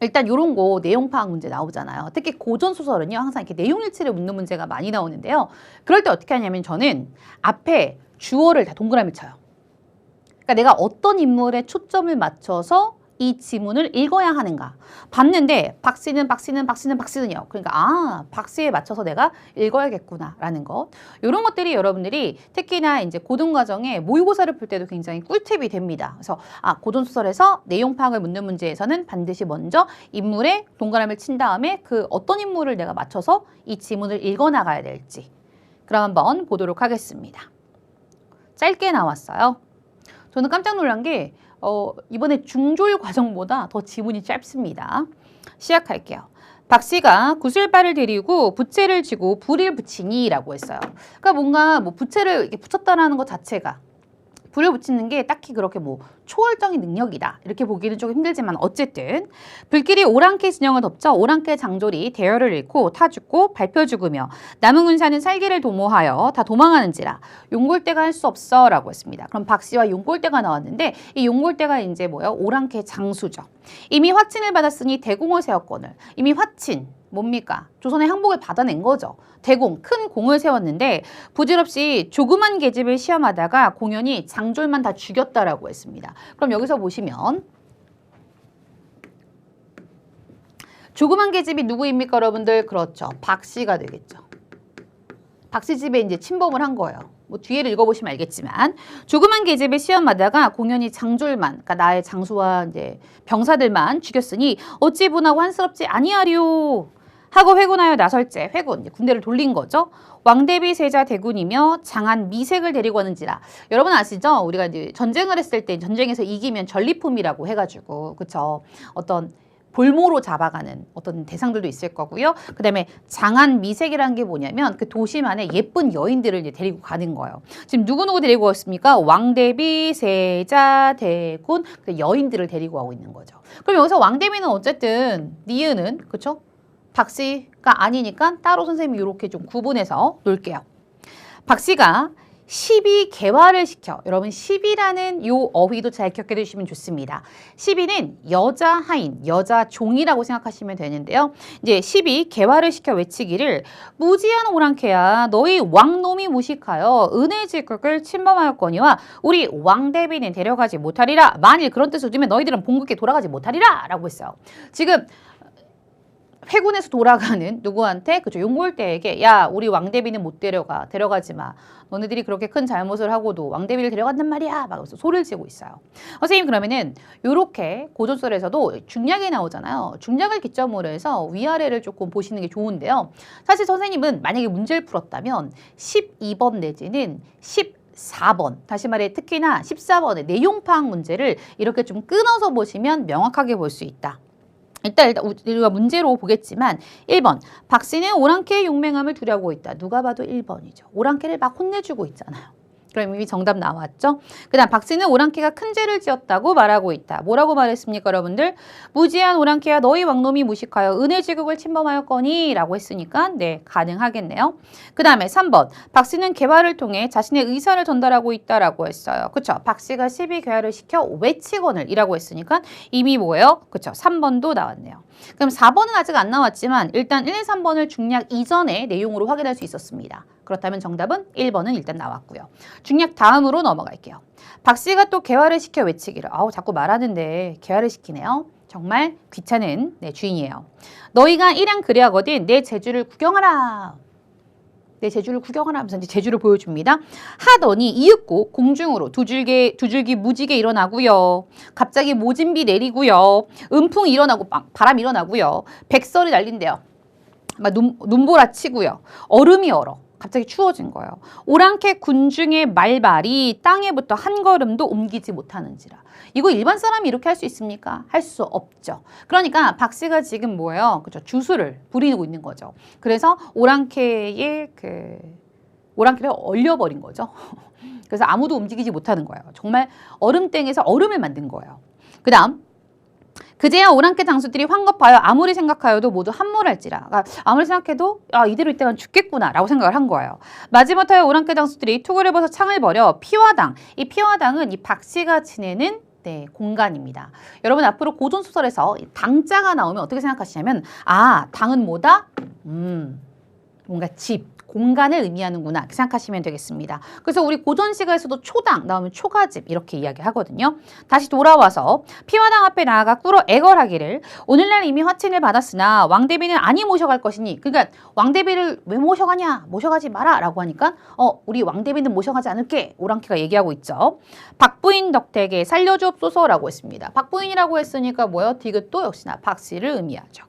일단 이런 거 내용 파악 문제 나오잖아요. 특히 고전소설은요. 항상 이렇게 내용 일치를 묻는 문제가 많이 나오는데요. 그럴 때 어떻게 하냐면 저는 앞에 주어를 다 동그라미 쳐요. 그러니까 내가 어떤 인물에 초점을 맞춰서 이 지문을 읽어야 하는가. 봤는데 박씨는요. 그러니까 박씨에 맞춰서 내가 읽어야겠구나 라는 것. 이런 것들이 여러분들이 특히나 이제 고등과정에 모의고사를 풀 때도 굉장히 꿀팁이 됩니다. 그래서 고전소설에서 내용 파악을 묻는 문제에서는 반드시 먼저 인물에 동그라미를 친 다음에 그 어떤 인물을 내가 맞춰서 이 지문을 읽어나가야 될지. 그럼 한번 보도록 하겠습니다. 짧게 나왔어요. 저는 깜짝 놀란 게 이번에 중졸 과정보다 더 지문이 짧습니다. 시작할게요. 박 씨가 구슬발을 데리고 부채를 쥐고 불을 붙이니 라고 했어요. 그러니까 뭔가 부채를 이렇게 붙였다라는 것 자체가 불을 붙이는 게 딱히 그렇게 초월적인 능력이다 이렇게 보기는 조금 힘들지만 어쨌든 불길이 오랑캐 진영을 덮쳐 오랑캐 장졸이 대열을 잃고 타 죽고 밟혀 죽으며 남은 군사는 살기를 도모하여 다 도망하는지라 용골대가 할 수 없어 라고 했습니다. 그럼 박씨와 용골대가 나왔는데 이 용골대가 이제 오랑캐 장수죠. 이미 화친을 받았으니 대공을 세웠거늘. 이미 화친 뭡니까? 조선의 항복을 받아낸 거죠. 대공, 큰 공을 세웠는데 부질없이 조그만 계집을 시험하다가 공연히 장졸만 다 죽였다라고 했습니다. 그럼 여기서 보시면 조그만 계집이 누구입니까, 여러분들? 그렇죠. 박씨가 되겠죠. 박씨 집에 이제 침범을 한 거예요. 뒤에를 읽어보시면 알겠지만 조그만 계집을 시험하다가 공연히 장졸만, 그러니까 나의 장수와 이제 병사들만 죽였으니 어찌 분하고 한스럽지 아니하리요. 하고 회군하여 나설제, 회군, 군대를 돌린 거죠. 왕대비 세자 대군이며 장한 미색을 데리고 하는지라. 여러분 아시죠? 우리가 이제 전쟁을 했을 때 전쟁에서 이기면 전리품이라고 해가지고 그쵸? 어떤 볼모로 잡아가는 어떤 대상들도 있을 거고요. 그 다음에 장한 미색이라는 게 뭐냐면 그 도시만에 예쁜 여인들을 이제 데리고 가는 거예요. 지금 누구누구 데리고 왔습니까? 왕대비, 세자, 대군, 여인들을 데리고 가고 있는 거죠. 그럼 여기서 왕대비는 어쨌든 니은은 그쵸? 박씨가 아니니까 따로 선생님이 이렇게 좀 구분해서 놓을게요. 박씨가 12개화를 시켜. 여러분 10이라는 요 어휘도 잘 기억해 두시면 좋습니다. 12는 여자 하인, 여자 종이라고 생각하시면 되는데요. 이제 12개화를 시켜 외치기를 무지한 오랑캐야 너희 왕놈이 무식하여 은혜지국을 침범하였거니와 우리 왕대비는 데려가지 못하리라. 만일 그런 뜻을 두면 너희들은 본국에 돌아가지 못하리라 라고 했어요. 지금 회군에서 돌아가는 누구한테 그죠 용골대에게 야 우리 왕대비는 못 데려가지 마. 너네들이 그렇게 큰 잘못을 하고도 왕대비를 데려간단 말이야. 막 소리를 지고 있어요. 선생님 그러면은 요렇게 고전설에서도 중략이 나오잖아요. 중략을 기점으로 해서 위아래를 조금 보시는 게 좋은데요. 사실 선생님은 만약에 문제를 풀었다면 12번 내지는 14번, 다시 말해 특히나 14번의 내용 파악 문제를 이렇게 좀 끊어서 보시면 명확하게 볼 수 있다. 일단 우리가 문제로 보겠지만 1번 박씨는 오랑캐의 용맹함을 두려워하고 있다. 누가 봐도 1번이죠. 오랑캐를 막 혼내주고 있잖아요. 그럼 이미 정답 나왔죠? 그 다음 박씨는 오랑캐가 큰 죄를 지었다고 말하고 있다. 뭐라고 말했습니까 여러분들? 무지한 오랑캐야 너희 왕놈이 무식하여 은혜지국을 침범하였거니 라고 했으니까 네 가능하겠네요. 그 다음에 3번 박씨는 개화를 통해 자신의 의사를 전달하고 있다라고 했어요. 그쵸? 박씨가 12개화를 시켜 외치거늘 이라고 했으니까 이미 뭐예요? 그쵸? 3번도 나왔네요. 그럼 4번은 아직 안 나왔지만 일단 1, 2, 3번을 중략 이전의 내용으로 확인할 수 있었습니다. 그렇다면 정답은 1번은 일단 나왔고요. 중략 다음으로 넘어갈게요. 박씨가 또 개화를 시켜 외치기를. 아우 자꾸 말하는데 개화를 시키네요. 정말 귀찮은 주인이에요. 너희가 일양 그리하거든 내 제주를 구경하라. 내 제주를 구경하라 하면서 이제 제주를 보여줍니다. 하더니 이윽고 공중으로 두 줄기 무지개 일어나고요. 갑자기 모진비 내리고요. 음풍 일어나고 바람 일어나고요. 백설이 날린대요. 막 눈보라치고요. 얼음이 얼어. 갑자기 추워진 거예요. 오랑캐 군중의 말발이 땅에부터 한 걸음도 옮기지 못하는지라. 이거 일반 사람이 이렇게 할 수 있습니까? 할 수 없죠. 그러니까 박씨가 지금 뭐예요? 그죠? 주술을 부리고 있는 거죠. 그래서 오랑캐를 얼려버린 거죠. 그래서 아무도 움직이지 못하는 거예요. 정말 얼음땡에서 얼음을 만든 거예요. 그 다음 그제야 오랑캐 장수들이 황급하여 아무리 생각하여도 모두 함몰할지라. 그러니까 아무리 생각해도 이대로 있다간 죽겠구나 라고 생각을 한 거예요. 마지못하여 오랑캐 장수들이 투구를 벗어 창을 버려 피화당. 이 피화당은 이 박씨가 지내는 공간입니다. 여러분 앞으로 고전소설에서 당자가 나오면 어떻게 생각하시냐면 당은 뭐다? 뭔가 집. 공간을 의미하는구나 생각하시면 되겠습니다. 그래서 우리 고전시가에서도 초당 나오면 초가집 이렇게 이야기하거든요. 다시 돌아와서 피화당 앞에 나아가 꿇어 애걸하기를 오늘날 이미 화친을 받았으나 왕대비는 아니 모셔갈 것이니 그러니까 왕대비를 왜 모셔가냐 모셔가지 마라 라고 하니까 우리 왕대비는 모셔가지 않을게 오랑캐가 얘기하고 있죠. 박부인 덕택에 살려주옵소서라고 했습니다. 박부인이라고 했으니까 뭐예요? 디귿도 역시나 박씨를 의미하죠.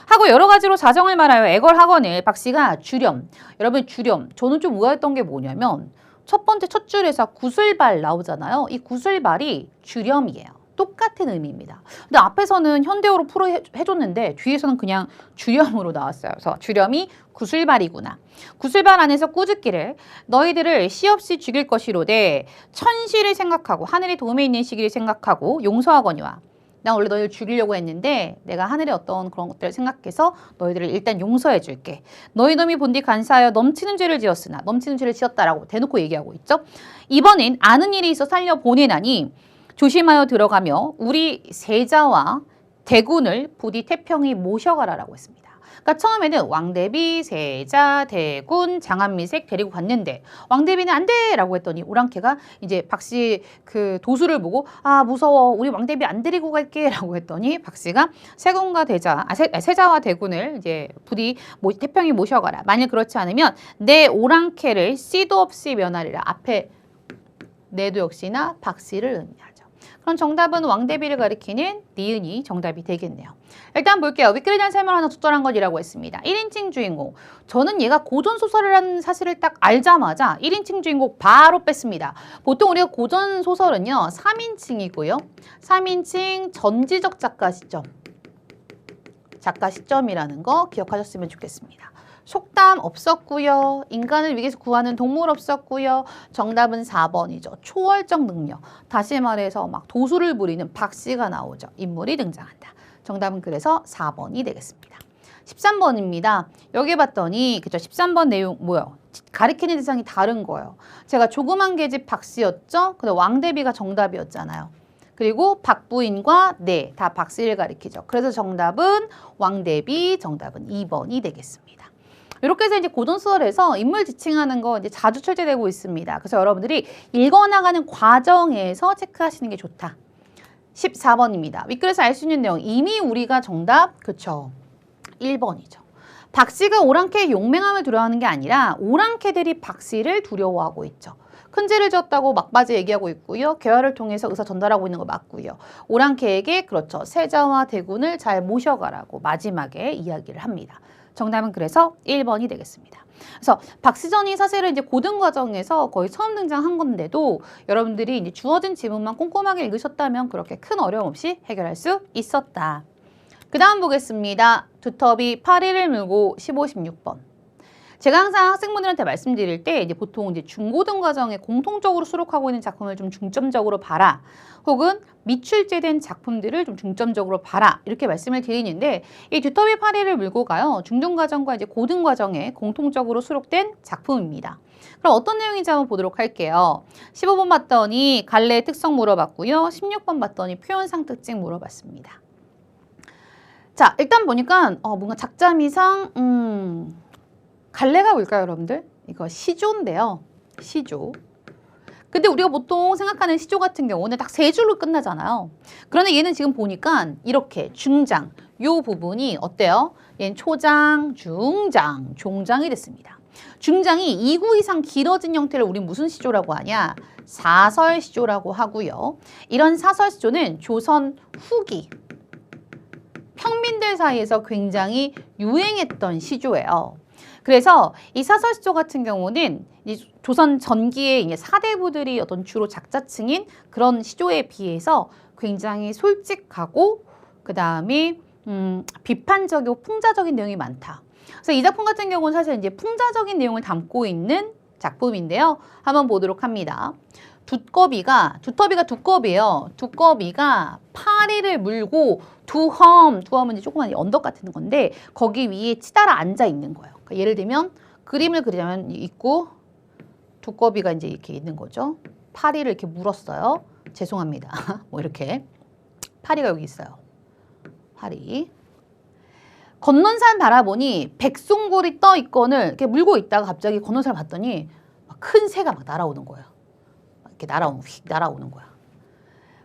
하고 여러 가지로 자정을 말하여 애걸하거늘 박씨가 주렴. 여러분 주렴. 저는 좀 의아했던 게 뭐냐면 첫 번째 첫 줄에서 구슬발 나오잖아요. 이 구슬발이 주렴이에요. 똑같은 의미입니다. 근데 앞에서는 현대어로 풀어 해줬는데 뒤에서는 그냥 주렴으로 나왔어요. 그래서 주렴이 구슬발이구나. 구슬발 안에서 꾸짖기를 너희들을 시없이 죽일 것이로되 천시를 생각하고 하늘의 도움에 있는 시기를 생각하고 용서하거니와 난 원래 너희를 죽이려고 했는데 내가 하늘의 어떤 그런 것들을 생각해서 너희들을 일단 용서해 줄게. 너희 놈이 본디 간사하여 넘치는 죄를 지었으나 넘치는 죄를 지었다라고 대놓고 얘기하고 있죠. 이번엔 아는 일이 있어 살려보내나니 조심하여 들어가며 우리 세자와 대군을 부디 태평히 모셔가라라고 했습니다. 그러니까 처음에는 왕대비, 세자, 대군, 장안미색 데리고 갔는데 왕대비는 안 돼! 라고 했더니 오랑캐가 이제 박씨 그 도수를 보고 무서워 우리 왕대비 안 데리고 갈게 라고 했더니 박씨가 세군과 세자와 대군을 이제 부디 태평히 모셔가라. 만일 그렇지 않으면 내 오랑캐를 씨도 없이 면하리라. 앞에 내도 역시나 박씨를 의미하죠. 그럼 정답은 왕대비를 가리키는 니은이 정답이 되겠네요. 일단 볼게요. 윗글에 대한 설명을 하나 적절한 것이라고 했습니다. 1인칭 주인공. 저는 얘가 고전소설이라는 사실을 딱 알자마자 1인칭 주인공 바로 뺐습니다. 보통 우리가 고전소설은요. 3인칭이고요. 3인칭 전지적 작가 시점. 작가 시점이라는 거 기억하셨으면 좋겠습니다. 속담 없었고요. 인간을 위기에서 구하는 동물 없었고요. 정답은 4번이죠. 초월적 능력. 다시 말해서 막 도수를 부리는 박씨가 나오죠. 인물이 등장한다. 정답은 그래서 4번이 되겠습니다. 13번입니다. 여기 봤더니 그죠? 13번 내용 뭐요? 가리키는 대상이 다른 거예요. 제가 조그만 계집 박씨였죠? 근데 왕대비가 정답이었잖아요. 그리고 박부인과 네, 다 박씨를 가리키죠. 그래서 정답은 왕대비, 정답은 2번이 되겠습니다. 이렇게 해서 이제 고전소설에서 인물 지칭하는 거 이제 자주 출제되고 있습니다. 그래서 여러분들이 읽어나가는 과정에서 체크하시는 게 좋다. 14번입니다. 윗글에서 알 수 있는 내용. 이미 우리가 정답, 그쵸? 1번이죠. 박씨가 오랑캐의 용맹함을 두려워하는 게 아니라 오랑캐들이 박씨를 두려워하고 있죠. 큰 죄를 지었다고 막바지 얘기하고 있고요. 개화를 통해서 의사 전달하고 있는 거 맞고요. 오랑캐에게 그렇죠. 세자와 대군을 잘 모셔가라고 마지막에 이야기를 합니다. 정답은 그래서 1번이 되겠습니다. 그래서 박씨전이 사실은 이제 고등 과정에서 거의 처음 등장한 건데도 여러분들이 이제 주어진 지문만 꼼꼼하게 읽으셨다면 그렇게 큰 어려움 없이 해결할 수 있었다. 그 다음 보겠습니다. 두터비 파리를 물고 15, 16번. 제가 항상 학생분들한테 말씀드릴 때 이제 보통 이제 중고등 과정에 공통적으로 수록하고 있는 작품을 좀 중점적으로 봐라. 혹은 미출제된 작품들을 좀 중점적으로 봐라. 이렇게 말씀을 드리는데 이 두터비 파리를 물고 가요. 중등 과정과 이제 고등 과정에 공통적으로 수록된 작품입니다. 그럼 어떤 내용인지 한번 보도록 할게요. 15번 봤더니 갈래의 특성 물어봤고요. 16번 봤더니 표현상 특징 물어봤습니다. 자, 일단 보니까 뭔가 작자미상 갈래가 뭘까요, 여러분들? 이거 시조인데요. 시조. 근데 우리가 보통 생각하는 시조 같은 경우는 딱 세 줄로 끝나잖아요. 그런데 얘는 지금 보니까 이렇게 중장, 요 부분이 어때요? 얘는 초장, 중장, 종장이 됐습니다. 중장이 2구 이상 길어진 형태를 우리 무슨 시조라고 하냐? 사설 시조라고 하고요. 이런 사설 시조는 조선 후기 평민들 사이에서 굉장히 유행했던 시조예요. 그래서 이 사설시조 같은 경우는 조선 전기의 이제 사대부들이 어떤 주로 작자층인 그런 시조에 비해서 굉장히 솔직하고 그 다음에 비판적이고 풍자적인 내용이 많다. 그래서 이 작품 같은 경우는 사실 이제 풍자적인 내용을 담고 있는 작품인데요. 한번 보도록 합니다. 두꺼비가 두꺼비예요. 두꺼비가 파리를 물고 두험은 이제 조그만 언덕 같은 건데 거기 위에 치달아 앉아 있는 거예요. 그러니까 예를 들면 그림을 그리자면 있고 두꺼비가 이제 이렇게 있는 거죠. 파리를 이렇게 물었어요. 죄송합니다. 뭐 이렇게 파리가 여기 있어요. 파리. 건넌산 바라보니 백송골이 떠 있건을 이렇게 물고 있다가 갑자기 건넌산을 봤더니 큰 새가 막 날아오는 거예요. 이렇게 날아오는 거야.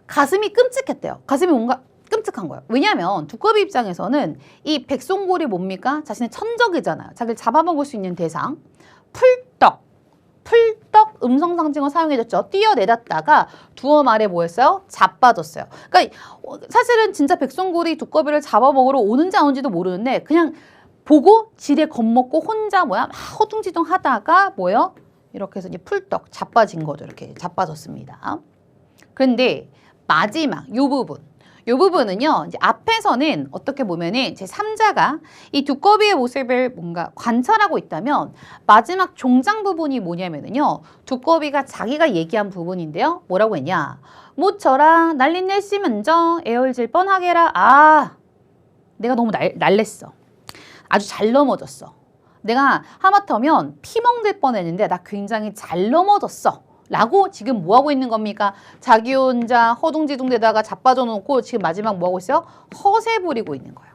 가슴이 끔찍했대요. 가슴이 뭔가 끔찍한 거예요. 왜냐하면 두꺼비 입장에서는 이 백송골이 뭡니까? 자신의 천적이잖아요. 자기를 잡아먹을 수 있는 대상. 풀떡 음성상징어 사용해줬죠. 뛰어내렸다가 두엄 아래 뭐였어요? 자빠졌어요. 그러니까 사실은 진짜 백송골이 두꺼비를 잡아먹으러 오는지 안 오는지도 모르는데 그냥 보고 지레 겁먹고 혼자 막 허둥지둥 하다가 뭐요? 이렇게 해서 이제 풀떡 자빠진 거죠. 이렇게 자빠졌습니다. 그런데 마지막 요 부분은요. 이제 앞에서는 어떻게 보면은 제 3자가 이 두꺼비의 모습을 뭔가 관찰하고 있다면 마지막 종장 부분이 뭐냐면은요. 두꺼비가 자기가 얘기한 부분인데요. 뭐라고 했냐? 모쳐라 날린 날씨 먼저 에어질 뻔하게라. 아, 내가 너무 날랬어. 아주 잘 넘어졌어. 내가 하마터면 피멍될 뻔했는데 나 굉장히 잘 넘어졌어. 라고 지금 뭐하고 있는 겁니까? 자기 혼자 허둥지둥대다가 자빠져 놓고 지금 마지막 뭐하고 있어요? 허세 부리고 있는 거예요.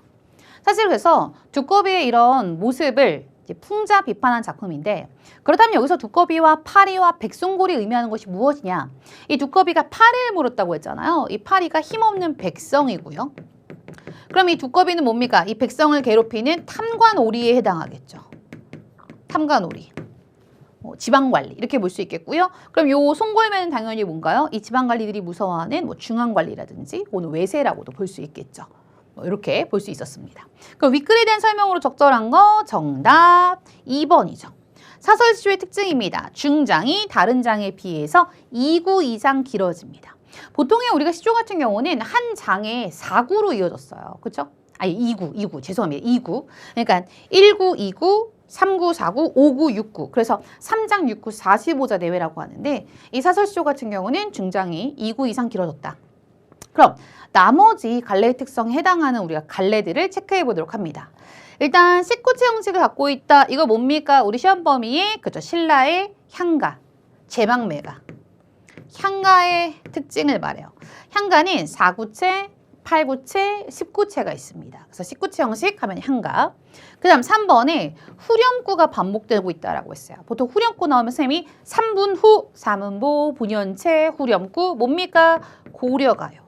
사실 그래서 두꺼비의 이런 모습을 이제 풍자 비판한 작품인데 그렇다면 여기서 두꺼비와 파리와 백송골이 의미하는 것이 무엇이냐? 이 두꺼비가 파리를 물었다고 했잖아요. 이 파리가 힘없는 백성이고요. 그럼 이 두꺼비는 뭡니까? 이 백성을 괴롭히는 탐관오리에 해당하겠죠. 탐관오리. 지방관리 이렇게 볼 수 있겠고요. 그럼 요 송골매는 당연히 뭔가요? 이 지방관리들이 무서워하는 뭐 중앙관리라든지 오늘 외세라고도 볼 수 있겠죠. 이렇게 볼 수 있었습니다. 그럼 윗글에 대한 설명으로 적절한 거 정답 2번이죠. 사설시조의 특징입니다. 중장이 다른 장에 비해서 2구 이상 길어집니다. 보통의 우리가 시조 같은 경우는 한 장에 4구로 이어졌어요. 그렇죠? 아니 2구 죄송합니다. 2구. 그러니까 1구, 2구, 3구, 4구, 5구, 6구. 그래서 3장 6구 45자 내외라고 하는데 이 사설시조 같은 경우는 중장이 2구 이상 길어졌다. 그럼 나머지 갈래의 특성에 해당하는 우리가 갈래들을 체크해 보도록 합니다. 일단 식구체 형식을 갖고 있다. 이거 뭡니까? 우리 시험 범위에 그죠? 신라의 향가, 제망매가. 향가의 특징을 말해요. 향가는 4구체, 8구체, 10구체가 있습니다. 그래서 19체 형식 하면 향가. 그 다음 3번에 후렴구가 반복되고 있다라고 했어요. 보통 후렴구 나오면 선생님이 3분 후, 사문보, 분연체, 후렴구 뭡니까? 고려가요.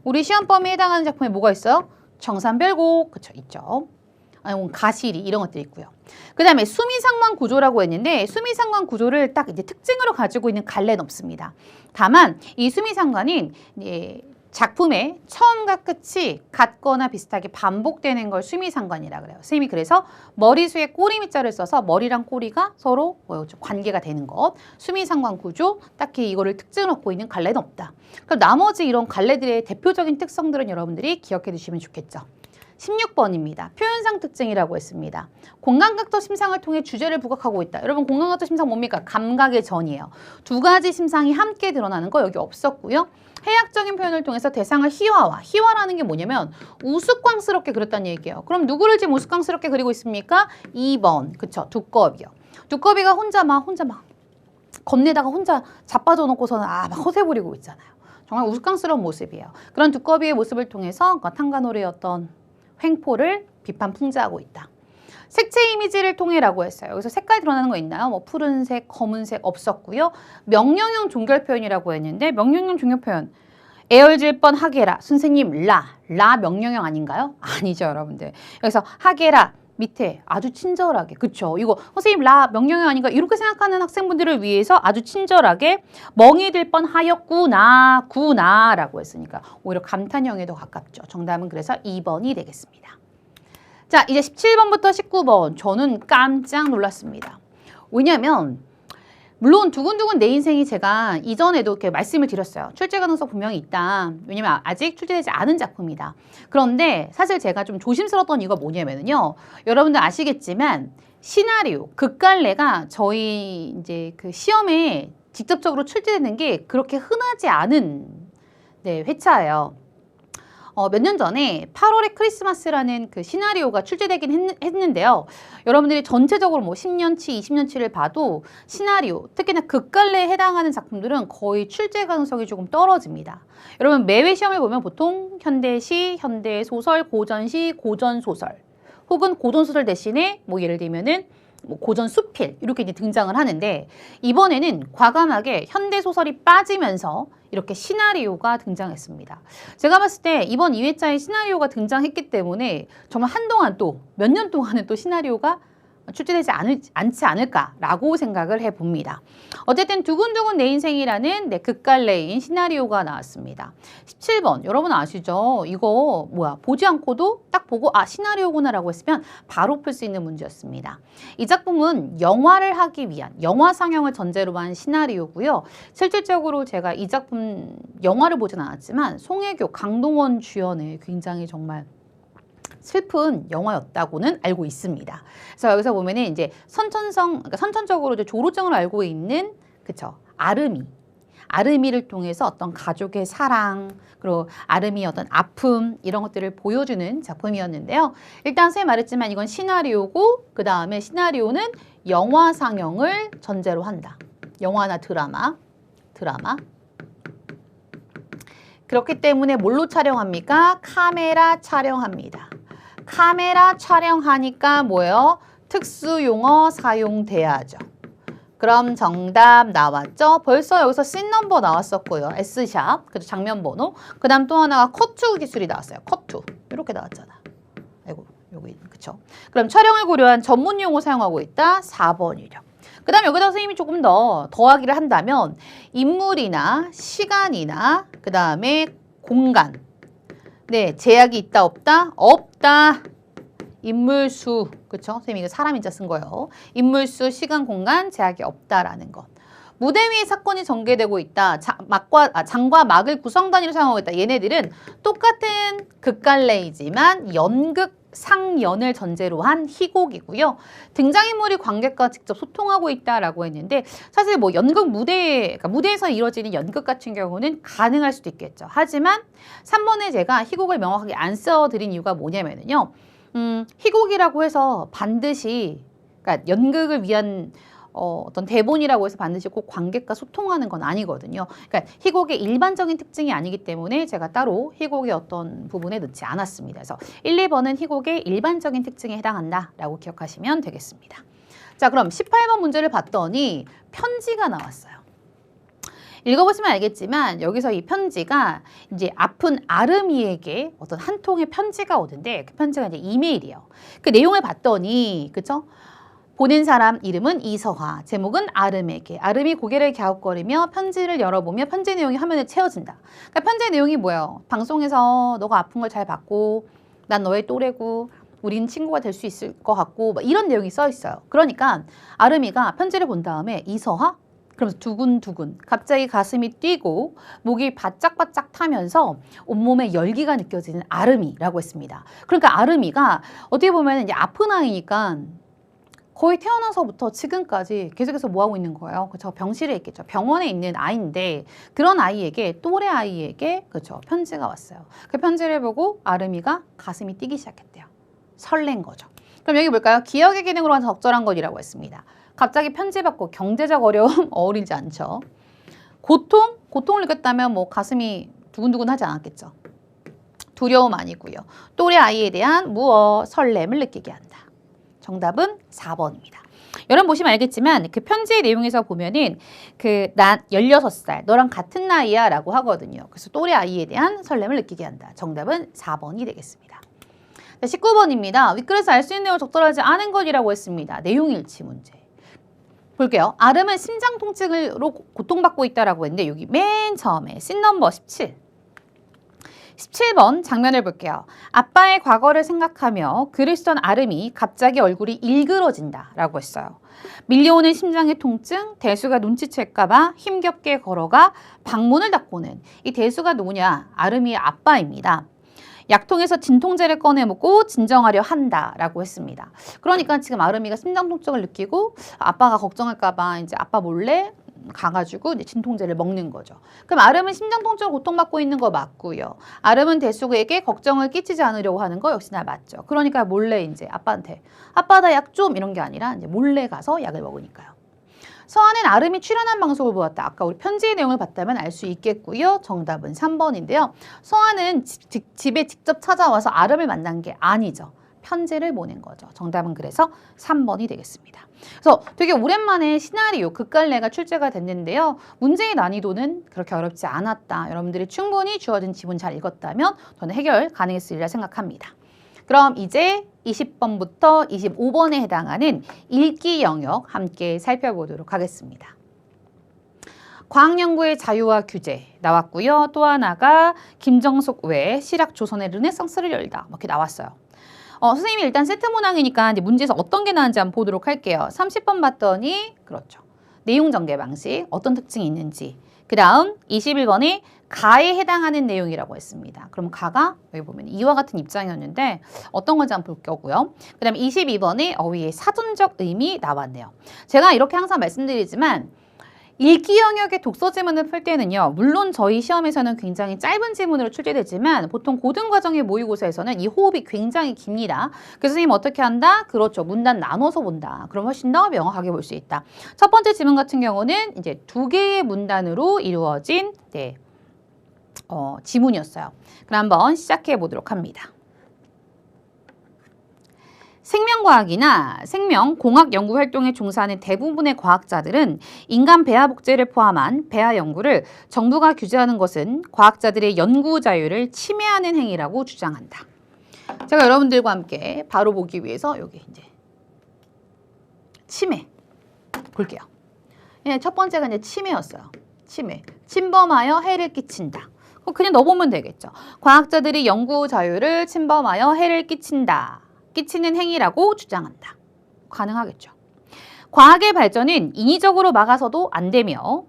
우리 시험 범위에 해당하는 작품에 뭐가 있어요? 청산별곡, 그쵸, 있죠. 아니, 가시리 이런 것들이 있고요. 그 다음에 수미상관 구조라고 했는데 수미상관 구조를 딱 이제 특징으로 가지고 있는 갈래는 없습니다. 다만 이 수미상관은 작품의 처음과 끝이 같거나 비슷하게 반복되는 걸 수미상관이라 그래요. 선생님이 그래서 머리수에 꼬리 밑자를 써서 머리랑 꼬리가 서로 관계가 되는 것. 수미상관 구조, 딱히 이거를 특징을 갖고 있는 갈래는 없다. 그럼 나머지 이런 갈래들의 대표적인 특성들은 여러분들이 기억해 두시면 좋겠죠. 16번입니다. 표현상 특징이라고 했습니다. 공감각도 심상을 통해 주제를 부각하고 있다. 여러분 공감각도 심상 뭡니까? 감각의 전이에요. 두 가지 심상이 함께 드러나는 거 여기 없었고요. 해학적인 표현을 통해서 대상을 희화라는 게 뭐냐면 우스꽝스럽게 그렸다는 얘기예요. 그럼 누구를 지금 우스꽝스럽게 그리고 있습니까? 2번, 그쵸? 두꺼비요. 두꺼비가 혼자 막 겁내다가 혼자 자빠져 놓고서는 막 허세 부리고 있잖아요. 정말 우스꽝스러운 모습이에요. 그런 두꺼비의 모습을 통해서 탕가노리의 어떤 횡포를 비판 풍자하고 있다. 색채 이미지를 통해라고 했어요. 여기서 색깔 드러나는 거 있나요? 뭐 푸른색, 검은색 없었고요. 명령형 종결 표현이라고 했는데 명령형 종결 표현 애열질 뻔 하게라. 선생님 라 명령형 아닌가요? 아니죠 여러분들. 여기서 하게라 밑에 아주 친절하게 그쵸? 이거 선생님 라 명령형 아닌가? 이렇게 생각하는 학생분들을 위해서 아주 친절하게 멍이 들 뻔 하였구나 라고 했으니까 오히려 감탄형에 더 가깝죠. 정답은 그래서 2번이 되겠습니다. 자, 이제 17번부터 19번. 저는 깜짝 놀랐습니다. 왜냐면 물론 두근두근 내 인생이 제가 이전에도 이렇게 말씀을 드렸어요. 출제 가능성 분명히 있다. 왜냐면 아직 출제되지 않은 작품이다. 그런데 사실 제가 좀 조심스러웠던 이유가 뭐냐면요. 여러분들 아시겠지만 시나리오, 극갈래가 저희 이제 그 시험에 직접적으로 출제되는 게 그렇게 흔하지 않은 회차예요. 몇 년 전에 8월의 크리스마스라는 그 시나리오가 출제되긴 했는데요. 여러분들이 전체적으로 뭐 10년치, 20년치를 봐도 시나리오, 특히나 극갈래에 해당하는 작품들은 거의 출제 가능성이 조금 떨어집니다. 여러분 매회 시험을 보면 보통 현대시, 현대소설, 고전시, 고전소설 혹은 고전소설 대신에 뭐 예를 들면은 뭐 고전 수필 이렇게 이제 등장을 하는데 이번에는 과감하게 현대소설이 빠지면서 이렇게 시나리오가 등장했습니다. 제가 봤을 때 이번 2회차에 시나리오가 등장했기 때문에 정말 한동안 또 몇 년 동안은 또 시나리오가 출제되지 않지 않을까라고 생각을 해봅니다. 어쨌든 두근두근 내 인생이라는 극갈래인 시나리오가 나왔습니다. 17번 여러분 아시죠? 이거 보지 않고도 딱 보고 시나리오구나라고 했으면 바로 풀 수 있는 문제였습니다. 이 작품은 영화를 하기 위한 영화 상영을 전제로 한 시나리오고요. 실질적으로 제가 이 작품 영화를 보진 않았지만 송혜교, 강동원 주연의 굉장히 정말 슬픈 영화였다고는 알고 있습니다. 그래서 여기서 보면은 이제 그러니까 선천적으로 이제 조로증을 앓고 있는 아름이를 통해서 어떤 가족의 사랑 그리고 아름이의 어떤 아픔 이런 것들을 보여주는 작품이었는데요. 일단 선생님 말했지만 이건 시나리오고 그 다음에 시나리오는 영화 상영을 전제로 한다. 영화나 드라마. 그렇기 때문에 뭘로 촬영합니까? 카메라 촬영합니다. 카메라 촬영하니까 뭐예요? 특수용어 사용돼야죠. 그럼 정답 나왔죠? 벌써 여기서 씬 넘버 나왔었고요. S샵, 그죠? 장면 번호. 그 다음 또 하나가 컷투 기술이 나왔어요. 컷투. 이렇게 나왔잖아. 아이고, 여기, 그쵸? 그럼 촬영을 고려한 전문 용어 사용하고 있다? 4번이죠. 그 다음에 여기다 선생님이 조금 더 더하기를 한다면 인물이나 시간이나 그 다음에 공간. 네, 제약이 있다 없다? 없다. 인물수. 그쵸? 선생님이 이거 사람인자 쓴 거예요. 인물수, 시간, 공간, 제약이 없다라는 것. 무대 위에 사건이 전개되고 있다. 장과 막을 구성단위로 사용하고 있다. 얘네들은 똑같은 극갈래이지만 연극, 상연을 전제로 한 희곡이고요. 등장인물이 관객과 직접 소통하고 있다라고 했는데 사실 뭐 연극 그러니까 무대에서 이루어지는 연극 같은 경우는 가능할 수도 있겠죠. 하지만 3번에 제가 희곡을 명확하게 안 써드린 이유가 뭐냐면요. 희곡이라고 해서 반드시 그러니까 연극을 위한 어떤 대본이라고 해서 반드시 꼭 관객과 소통하는 건 아니거든요. 그러니까 희곡의 일반적인 특징이 아니기 때문에 제가 따로 희곡의 어떤 부분에 넣지 않았습니다. 그래서 1, 2번은 희곡의 일반적인 특징에 해당한다라고 기억하시면 되겠습니다. 자, 그럼 18번 문제를 봤더니 편지가 나왔어요. 읽어보시면 알겠지만 여기서 이 편지가 이제 아픈 아름이에게 어떤 한 통의 편지가 오는데 그 편지가 이제 이메일이에요. 그 내용을 봤더니 그쵸? 보낸 사람 이름은 이서화, 제목은 아름에게. 아름이 고개를 갸웃거리며 편지를 열어보며 편지 내용이 화면에 채워진다. 그러니까 편지 내용이 뭐예요? 방송에서 너가 아픈 걸 잘 봤고 난 너의 또래고 우린 친구가 될 수 있을 것 같고 막 이런 내용이 써 있어요. 그러니까 아름이가 편지를 본 다음에 이서화? 그러면서 두근두근 갑자기 가슴이 뛰고 목이 바짝바짝 타면서 온몸에 열기가 느껴지는 아름이라고 했습니다. 그러니까 아름이가 어떻게 보면 이제 아픈 아이니까 거의 태어나서부터 지금까지 계속해서 뭐하고 있는 거예요? 그렇죠? 병실에 있겠죠. 병원에 있는 아이인데 그런 아이에게 또래 아이에게 그렇죠? 편지가 왔어요. 그 편지를 보고 아름이가 가슴이 뛰기 시작했대요. 설렌 거죠. 그럼 여기 볼까요? 기억의 기능으로 한 적절한 것이라고 했습니다. 갑자기 편지 받고 경제적 어려움 어울리지 않죠. 고통을 느꼈다면 뭐 가슴이 두근두근 하지 않았겠죠. 두려움 아니고요. 또래 아이에 대한 설렘을 느끼게 한다. 정답은 4번입니다. 여러분 보시면 알겠지만 그 편지의 내용에서 보면은 난 16살 너랑 같은 나이야 라고 하거든요. 그래서 또래 아이에 대한 설렘을 느끼게 한다. 정답은 4번이 되겠습니다. 19번입니다. 윗글에서 알 수 있는 내용을 적절하지 않은 것이라고 했습니다. 내용일치 문제. 볼게요. 아름은 심장 통증으로 고통받고 있다라고 했는데 여기 맨 처음에 씬 넘버 17. 17번 장면을 볼게요. 아빠의 과거를 생각하며 글을 쓰던 아름이 갑자기 얼굴이 일그러진다 라고 했어요. 밀려오는 심장의 통증, 대수가 눈치챌까 봐 힘겹게 걸어가 방문을 닫고는 이 대수가 누구냐? 아름이의 아빠입니다. 약통에서 진통제를 꺼내 먹고 진정하려 한다라고 했습니다. 그러니까 지금 아름이가 심장 통증을 느끼고 아빠가 걱정할까 봐 이제 아빠 몰래 가가지고 이제 진통제를 먹는 거죠. 그럼 아름은 심장 통증을 고통받고 있는 거 맞고요. 아름은 대수에게 걱정을 끼치지 않으려고 하는 거 역시나 맞죠. 그러니까 몰래 이제 아빠한테 아빠 나 약 좀 이런 게 아니라 이제 몰래 가서 약을 먹으니까요. 서한은 아름이 출연한 방송을 보았다. 아까 우리 편지의 내용을 봤다면 알 수 있겠고요. 정답은 3번인데요. 서한은 집에 직접 찾아와서 아름을 만난 게 아니죠. 편지를 보낸 거죠. 정답은 그래서 3번이 되겠습니다. 그래서 되게 오랜만에 시나리오, 극갈래가 출제가 됐는데요. 문제의 난이도는 그렇게 어렵지 않았다. 여러분들이 충분히 주어진 지문 잘 읽었다면 저는 해결 가능했으리라 생각합니다. 그럼 이제 20번부터 25번에 해당하는 읽기 영역 함께 살펴보도록 하겠습니다. 과학연구의 자유와 규제 나왔고요. 또 하나가 김정숙 외 실학 조선의 르네상스를 열다 이렇게 나왔어요. 선생님이 일단 세트 문항이니까 이제 문제에서 어떤 게 나왔는지 한번 보도록 할게요. 30번 봤더니 그렇죠. 내용 전개 방식 어떤 특징이 있는지. 그 다음 21번이 가에 해당하는 내용이라고 했습니다. 그럼 가가 여기 보면 이와 같은 입장이었는데 어떤 건지 한번 볼 거고요. 그 다음에 22번에 어휘의 사전적 의미 나왔네요. 제가 이렇게 항상 말씀드리지만 읽기 영역의 독서 지문을 풀 때는요. 물론 저희 시험에서는 굉장히 짧은 지문으로 출제되지만 보통 고등과정의 모의고사에서는 이 호흡이 굉장히 깁니다. 그래서 선생님 어떻게 한다? 그렇죠. 문단 나눠서 본다. 그럼 훨씬 더 명확하게 볼 수 있다. 첫 번째 지문 같은 경우는 이제 2개의 문단으로 이루어진 지문이었어요. 그럼 한번 시작해 보도록 합니다. 생명과학이나 생명공학 연구 활동에 종사하는 대부분의 과학자들은 인간 배아 복제를 포함한 배아 연구를 정부가 규제하는 것은 과학자들의 연구 자유를 침해하는 행위라고 주장한다. 제가 여러분들과 함께 바로 보기 위해서 여기 이제 침해. 볼게요. 예, 첫 번째가 이제 침해였어요. 침해. 침범하여 해를 끼친다. 그냥 넣어보면 되겠죠. 과학자들이 연구 자유를 침범하여 해를 끼친다. 끼치는 행위라고 주장한다. 가능하겠죠. 과학의 발전은 인위적으로 막아서도 안 되며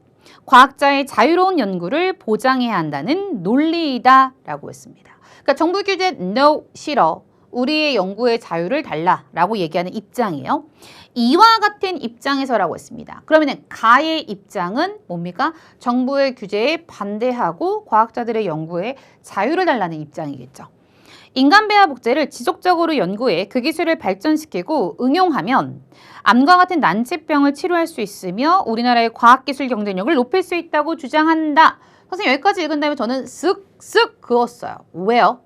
과학자의 자유로운 연구를 보장해야 한다는 논리이다 라고 했습니다. 그러니까 정부 규제 no, 싫어. 우리의 연구의 자유를 달라라고 얘기하는 입장이에요. 이와 같은 입장에서라고 했습니다. 그러면 가의 입장은 뭡니까? 정부의 규제에 반대하고 과학자들의 연구에 자유를 달라는 입장이겠죠. 인간 배아 복제를 지속적으로 연구해 그 기술을 발전시키고 응용하면 암과 같은 난치병을 치료할 수 있으며 우리나라의 과학기술 경쟁력을 높일 수 있다고 주장한다. 선생님 여기까지 읽은 다음에 저는 쓱쓱 그었어요. 왜요?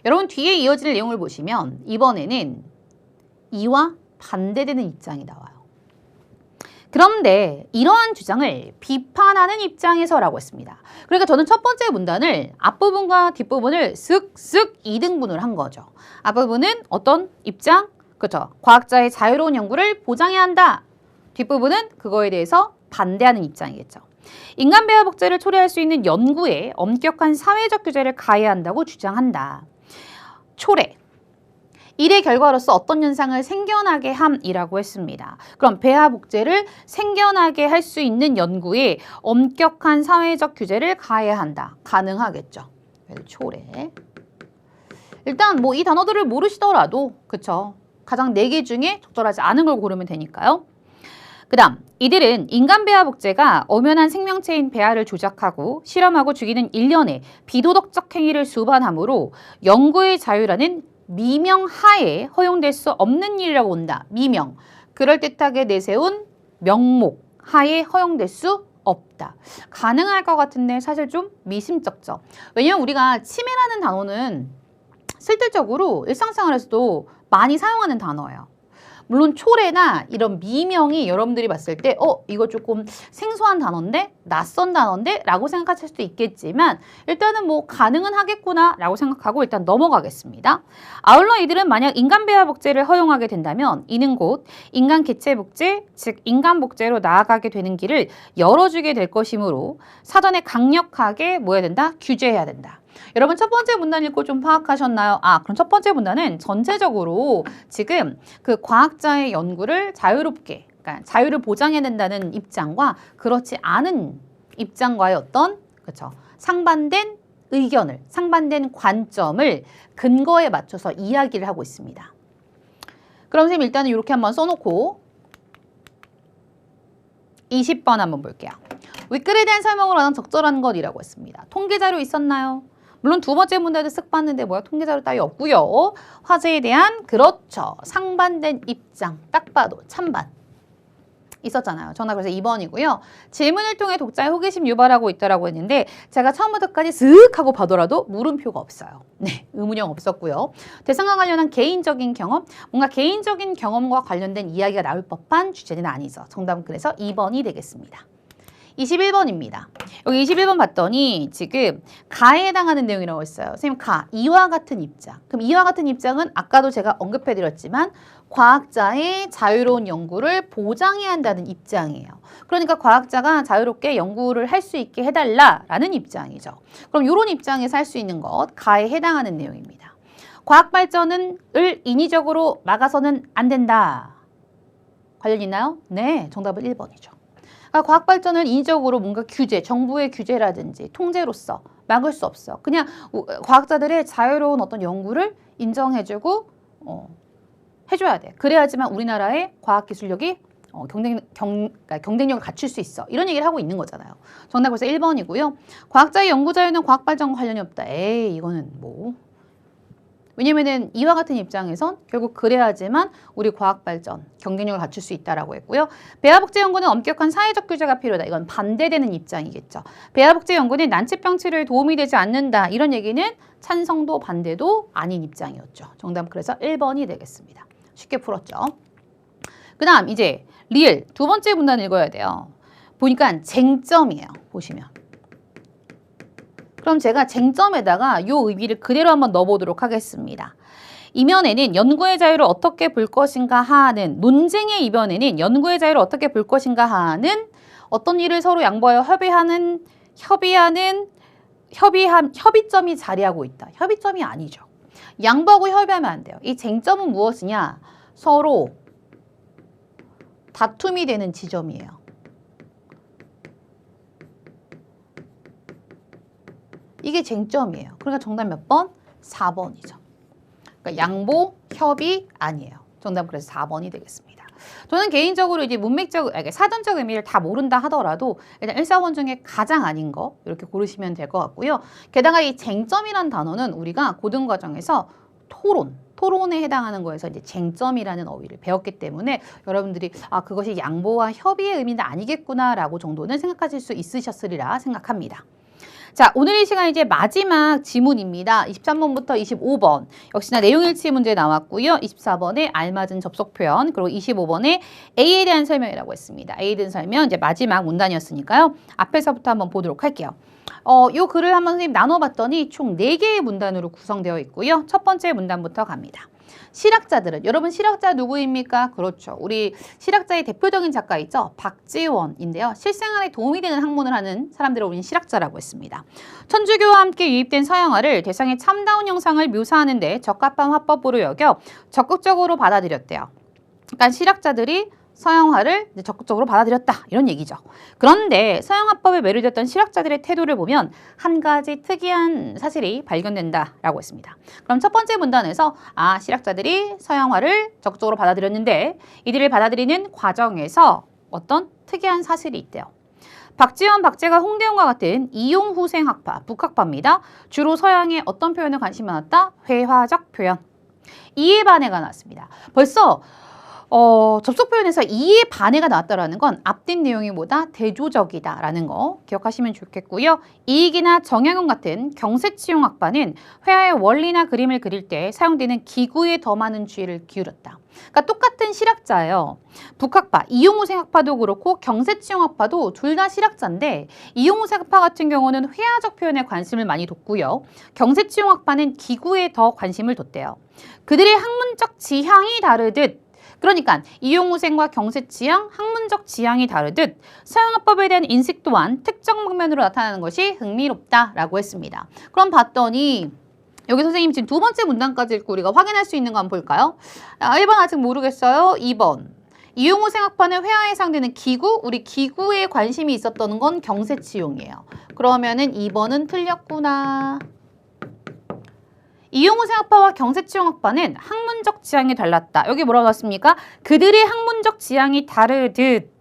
여러분 뒤에 이어질 내용을 보시면 이번에는 이와 반대되는 입장이 나와요. 그런데 이러한 주장을 비판하는 입장에서라고 했습니다. 그러니까 저는 첫 번째 문단을 앞부분과 뒷부분을 쓱쓱 2등분을 한 거죠. 앞부분은 어떤 입장? 그렇죠. 과학자의 자유로운 연구를 보장해야 한다. 뒷부분은 그거에 대해서 반대하는 입장이겠죠. 인간 배아 복제를 초래할 수 있는 연구에 엄격한 사회적 규제를 가해야 한다고 주장한다. 초래. 일의 결과로서 어떤 현상을 생겨나게 함이라고 했습니다. 그럼 배아 복제를 생겨나게 할 수 있는 연구에 엄격한 사회적 규제를 가해야 한다. 가능하겠죠. 초래. 일단 뭐 이 단어들을 모르시더라도 그쵸. 가장 4개 중에 적절하지 않은 걸 고르면 되니까요. 그 다음 이들은 인간 배아 복제가 엄연한 생명체인 배아를 조작하고 실험하고 죽이는 일련의 비도덕적 행위를 수반하므로 연구의 자유라는 미명 하에 허용될 수 없는 일이라고 본다. 미명. 그럴듯하게 내세운 명목 하에 허용될 수 없다. 가능할 것 같은데 사실 좀 미심쩍죠. 왜냐면 우리가 치매라는 단어는 실질적으로 일상생활에서도 많이 사용하는 단어예요. 물론 초래나 이런 미명이 여러분들이 봤을 때 이거 조금 생소한 단어인데? 낯선 단어인데? 라고 생각하실 수도 있겠지만 일단은 뭐 가능은 하겠구나 라고 생각하고 일단 넘어가겠습니다. 아울러 이들은 만약 인간 배아 복제를 허용하게 된다면 이는 곧 인간 개체 복제, 즉 인간 복제로 나아가게 되는 길을 열어주게 될 것이므로 사전에 강력하게 뭐 해야 된다? 규제해야 된다. 여러분 첫 번째 문단 읽고 좀 파악하셨나요? 그럼 첫 번째 문단은 전체적으로 지금 그 과학자의 연구를 자유롭게, 그러니까 자유를 보장해야 된다는 입장과 그렇지 않은 입장과의 어떤 그렇죠 상반된 의견을, 상반된 관점을 근거에 맞춰서 이야기를 하고 있습니다. 그럼 선생님 일단은 이렇게 한번 써놓고 20번 한번 볼게요. 윗글에 대한 설명을 하는 적절한 것이라고 했습니다. 통계자료 있었나요? 물론 두 번째 문제도 쓱 봤는데 뭐야 통계자료 따위 없고요. 화제에 대한 그렇죠. 상반된 입장 딱 봐도 찬반 있었잖아요. 정답 그래서 2번이고요. 질문을 통해 독자의 호기심 유발하고 있다라고 했는데 제가 처음부터까지 슥 하고 봐더라도 물음표가 없어요. 네, 의문형 없었고요. 대상과 관련한 개인적인 경험, 뭔가 개인적인 경험과 관련된 이야기가 나올 법한 주제는 아니죠. 정답은 그래서 2번이 되겠습니다. 21번입니다. 여기 21번 봤더니 지금 가에 해당하는 내용이라고 했어요. 선생님 가, 이와 같은 입장. 그럼 이와 같은 입장은 아까도 제가 언급해드렸지만 과학자의 자유로운 연구를 보장해야 한다는 입장이에요. 그러니까 과학자가 자유롭게 연구를 할 수 있게 해달라라는 입장이죠. 그럼 이런 입장에서 할 수 있는 것, 가에 해당하는 내용입니다. 과학 발전을 인위적으로 막아서는 안 된다. 관련 있나요? 네, 정답은 1번이죠. 그러니까 과학 발전을 인위적으로 뭔가 규제, 정부의 규제라든지 통제로서 막을 수 없어. 그냥 과학자들의 자유로운 어떤 연구를 인정해주고 해줘야 돼. 그래야지만 우리나라의 과학기술력이 경쟁력을 갖출 수 있어. 이런 얘기를 하고 있는 거잖아요. 정답 그래서 1번이고요. 과학자의 연구 자유는 과학 발전과 관련이 없다. 에이, 이거는 뭐. 왜냐면은 이와 같은 입장에선 결국 그래야지만 우리 과학 발전, 경쟁력을 갖출 수 있다라고 했고요. 배아 복제 연구는 엄격한 사회적 규제가 필요하다. 이건 반대되는 입장이겠죠. 배아 복제 연구는 난치병 치료에 도움이 되지 않는다. 이런 얘기는 찬성도 반대도 아닌 입장이었죠. 정답 그래서 1번이 되겠습니다. 쉽게 풀었죠. 그 다음 이제 리을 두 번째 문단 읽어야 돼요. 보니까 쟁점이에요. 보시면. 그럼 제가 쟁점에다가 요 의미를 그대로 한번 넣어보도록 하겠습니다. 이면에는 연구의 자유를 어떻게 볼 것인가 하는, 논쟁의 이면에는 연구의 자유를 어떻게 볼 것인가 하는 어떤 일을 서로 양보하여 협의점이 자리하고 있다. 협의점이 아니죠. 양보하고 협의하면 안 돼요. 이 쟁점은 무엇이냐? 서로 다툼이 되는 지점이에요. 이게 쟁점이에요. 그러니까 정답 몇 번? 4번이죠. 그러니까 양보, 협의 아니에요. 정답은 그래서 4번이 되겠습니다. 저는 개인적으로 이제 문맥적, 사전적 의미를 다 모른다 하더라도 일단 1, 4번 중에 가장 아닌 거 이렇게 고르시면 될 것 같고요. 게다가 이 쟁점이란 단어는 우리가 고등과정에서 토론에 해당하는 거에서 이제 쟁점이라는 어휘를 배웠기 때문에 여러분들이 그것이 양보와 협의의 의미는 아니겠구나라고 정도는 생각하실 수 있으셨으리라 생각합니다. 자, 오늘 이 시간 이제 마지막 지문입니다. 23번부터 25번. 역시나 내용일치 문제 나왔고요. 24번에 알맞은 접속 표현, 그리고 25번에 A에 대한 설명이라고 했습니다. A에 대한 설명, 이제 마지막 문단이었으니까요. 앞에서부터 한번 보도록 할게요. 요 글을 한번 선생님 나눠봤더니 총 4개의 문단으로 구성되어 있고요. 첫 번째 문단부터 갑니다. 실학자들은, 여러분 실학자 누구입니까? 그렇죠. 우리 실학자의 대표적인 작가 있죠? 박지원인데요. 실생활에 도움이 되는 학문을 하는 사람들을 우리는 실학자라고 했습니다. 천주교와 함께 유입된 서양화를 대상의 참다운 형상을 묘사하는 데 적합한 화법으로 여겨 적극적으로 받아들였대요. 그러니까 실학자들이 서양화를 적극적으로 받아들였다 이런 얘기죠. 그런데 서양화법에 매료됐던 실학자들의 태도를 보면 한 가지 특이한 사실이 발견된다라고 했습니다. 그럼 첫 번째 문단에서 실학자들이 서양화를 적극적으로 받아들였는데 이들을 받아들이는 과정에서 어떤 특이한 사실이 있대요. 박지원, 박제가, 홍대용과 같은 이용후생학파, 북학파입니다. 주로 서양의 어떤 표현에 관심이 많았다? 회화적 표현. 이해 반해가 나왔습니다. 벌써 접속 표현에서 이해 반해가 나왔다라는 건 앞뒷 내용이 뭐다? 대조적이다라는 거 기억하시면 좋겠고요. 이익이나 정약용 같은 경세치용학파는 회화의 원리나 그림을 그릴 때 사용되는 기구에 더 많은 주의를 기울였다. 그러니까 똑같은 실학자예요. 북학파, 이용후생학파도 그렇고 경세치용학파도 둘 다 실학자인데 이용후생학파 같은 경우는 회화적 표현에 관심을 많이 뒀고요. 경세치용학파는 기구에 더 관심을 뒀대요. 그들의 학문적 지향이 다르듯, 그러니까 이용후생과 경세치향, 학문적 지향이 다르듯 서양화법에 대한 인식 또한 특정 방면으로 나타나는 것이 흥미롭다라고 했습니다. 그럼 봤더니 여기 선생님 지금 두 번째 문단까지 읽고 우리가 확인할 수 있는 거 한번 볼까요? 1번 아직 모르겠어요. 2번. 이용후생학파는 회화에 해당되는 기구, 우리 기구에 관심이 있었던 건 경세치용이에요. 그러면은 2번은 틀렸구나. 이용후생학파와 경세치용학파는 학문적 지향이 달랐다. 여기 뭐라고 나왔습니까? 그들의 학문적 지향이 다르듯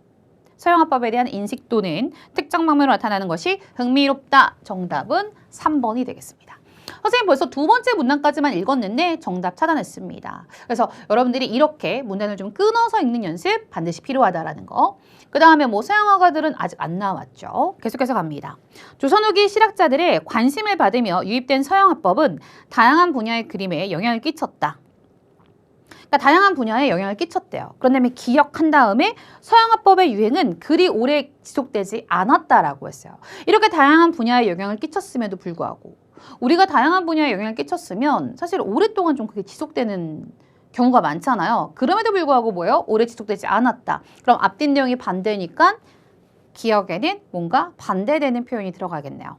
서양화법에 대한 인식 또는 특정 방면으로 나타나는 것이 흥미롭다. 정답은 3번이 되겠습니다. 선생님 벌써 두 번째 문단까지만 읽었는데 정답 찾아냈습니다. 그래서 여러분들이 이렇게 문단을 좀 끊어서 읽는 연습 반드시 필요하다라는 거. 그 다음에 서양화가들은 아직 안 나왔죠. 계속해서 갑니다. 조선 후기 실학자들의 관심을 받으며 유입된 서양화법은 다양한 분야의 그림에 영향을 끼쳤다. 그러니까 다양한 분야에 영향을 끼쳤대요. 그런 다음에 기억한 다음에 서양화법의 유행은 그리 오래 지속되지 않았다라고 했어요. 이렇게 다양한 분야에 영향을 끼쳤음에도 불구하고 우리가 다양한 분야에 영향을 끼쳤으면 사실 오랫동안 좀 그게 지속되는 경우가 많잖아요. 그럼에도 불구하고 뭐예요? 오래 지속되지 않았다. 그럼 앞뒷 내용이 반대니까 기억에는 뭔가 반대되는 표현이 들어가겠네요.